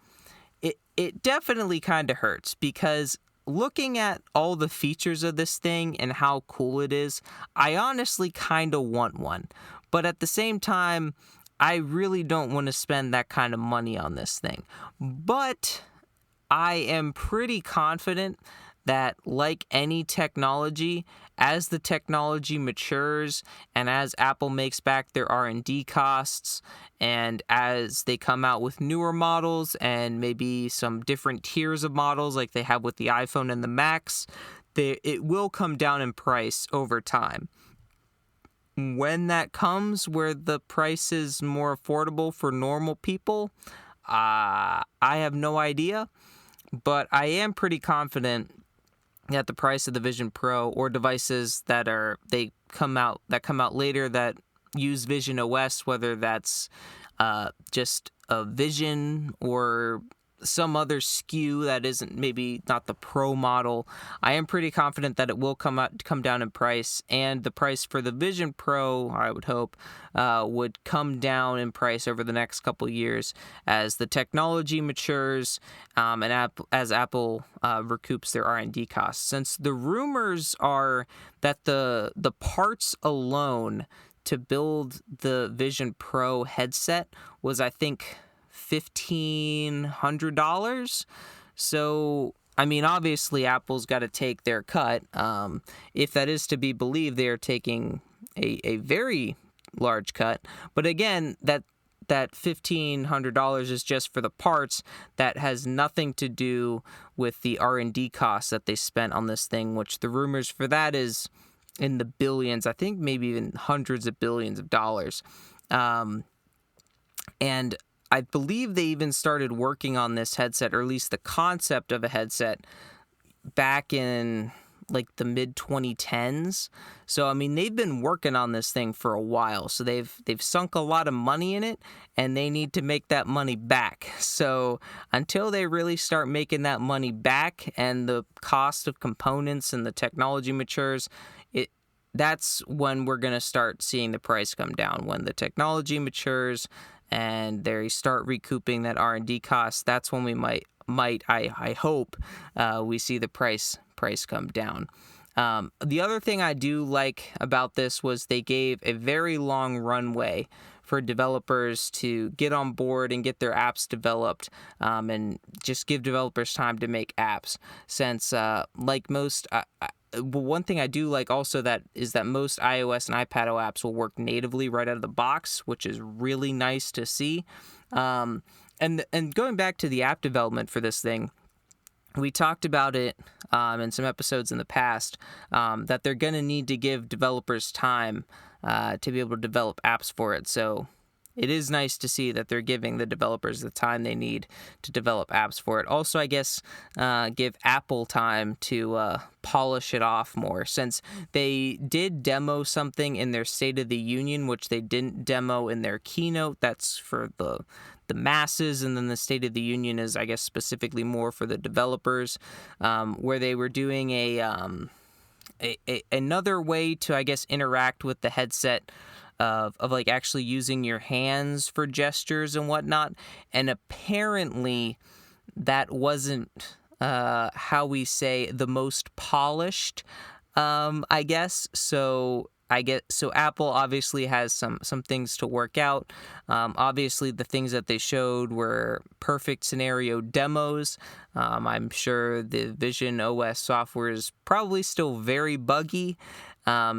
it definitely kind of hurts, because looking at all the features of this thing and how cool it is, I honestly kind of want one. But at the same time, I really don't want to spend that kind of money on this thing. But I am pretty confident that, like any technology, as the technology matures and as Apple makes back their R&D costs, and as they come out with newer models and maybe some different tiers of models like they have with the iPhone and the Macs, it will come down in price over time. When that comes, where the price is more affordable for normal people, I have no idea. But I am pretty confident that the price of the Vision Pro, or devices that come out later that use visionOS, whether that's just a Vision or some other SKU that isn't, maybe not the Pro model, I am pretty confident that it will come down in price, and the price for the Vision Pro, I would hope, would come down in price over the next couple years as the technology matures, and as Apple recoups their R&D costs. Since the rumors are that the parts alone to build the Vision Pro headset was, I think, $1,500. So, I mean, obviously Apple's got to take their cut. If that is to be believed, they are taking a very large cut. But again, that $1,500 is just for the parts. That has nothing to do with the R&D costs that they spent on this thing, which the rumors for that is in the billions, I think maybe even hundreds of billions of dollars. And I believe they even started working on this headset, or at least the concept of a headset, back in like the mid-2010s. So, I mean, they've been working on this thing for a while. So they've sunk a lot of money in it, and they need to make that money back. So until they really start making that money back, and the cost of components and the technology matures, that's when we're going to start seeing the price come down. When the technology matures and they start recouping that R&D cost, that's when we might I hope we see the price come down. The other thing I do like about this was they gave a very long runway for developers to get on board and get their apps developed, and just give developers time to make apps. Since like most one thing I do like also is that most iOS and iPadOS apps will work natively right out of the box, which is really nice to see. And going back to the app development for this thing, we talked about it in some episodes in the past, that they're going to need to give developers time to be able to develop apps for it. So it is nice to see that they're giving the developers the time they need to develop apps for it. Also, I guess, give Apple time to polish it off more, since they did demo something in their State of the Union, which they didn't demo in their keynote. That's for the masses, and then the State of the Union is, I guess, specifically more for the developers, where they were doing another way to, I guess, interact with the headset, of like actually using your hands for gestures and whatnot. And apparently that wasn't how we say the most polished, I guess. So Apple obviously has some things to work out. Obviously, the things that they showed were perfect scenario demos. I'm sure the visionOS software is probably still very buggy.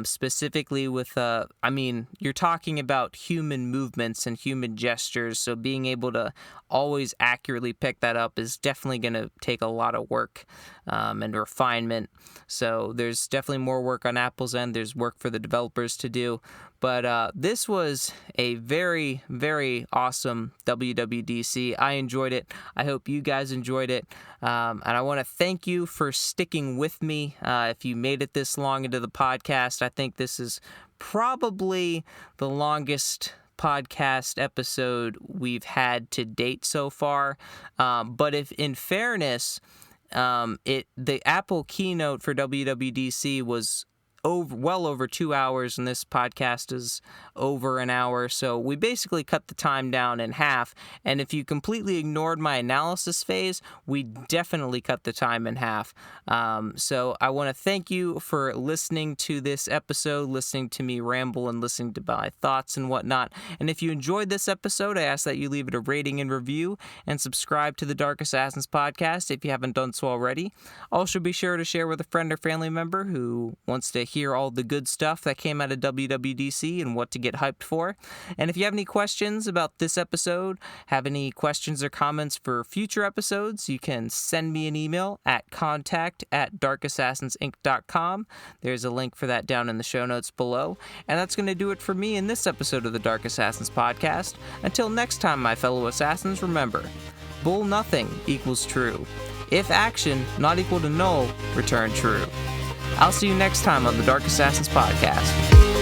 Specifically with, you're talking about human movements and human gestures, so being able to always accurately pick that up is definitely going to take a lot of work and refinement. So there's definitely more work on Apple's end. There's work for the developers to do. But this was a very, very awesome WWDC. I enjoyed it. I hope you guys enjoyed it. And I want to thank you for sticking with me. If you made it this long into the podcast, I think this is probably the longest podcast episode we've had to date so far. But if, in fairness, the Apple keynote for WWDC was well over 2 hours, and this podcast is over an hour, so we basically cut the time down in half. And if you completely ignored my analysis phase, we definitely cut the time in half. So I want to thank you for listening to this episode, listening to me ramble and listening to my thoughts and whatnot. And if you enjoyed this episode, I ask that you leave it a rating and review and subscribe to the Dark Assassins podcast if you haven't done so already. Also, be sure to share with a friend or family member who wants to hear all the good stuff that came out of WWDC and what to get hyped for. And if you have any questions about this episode, have any questions or comments for future episodes, you can send me an email at contact@darkassassinsinc.com. There's a link for that down in the show notes below. And that's going to do it for me in this episode of the Dark Assassins podcast. Until next time, my fellow assassins, remember, bull nothing equals true. If action not equal to null, return true. I'll see you next time on the Dark Assassins podcast.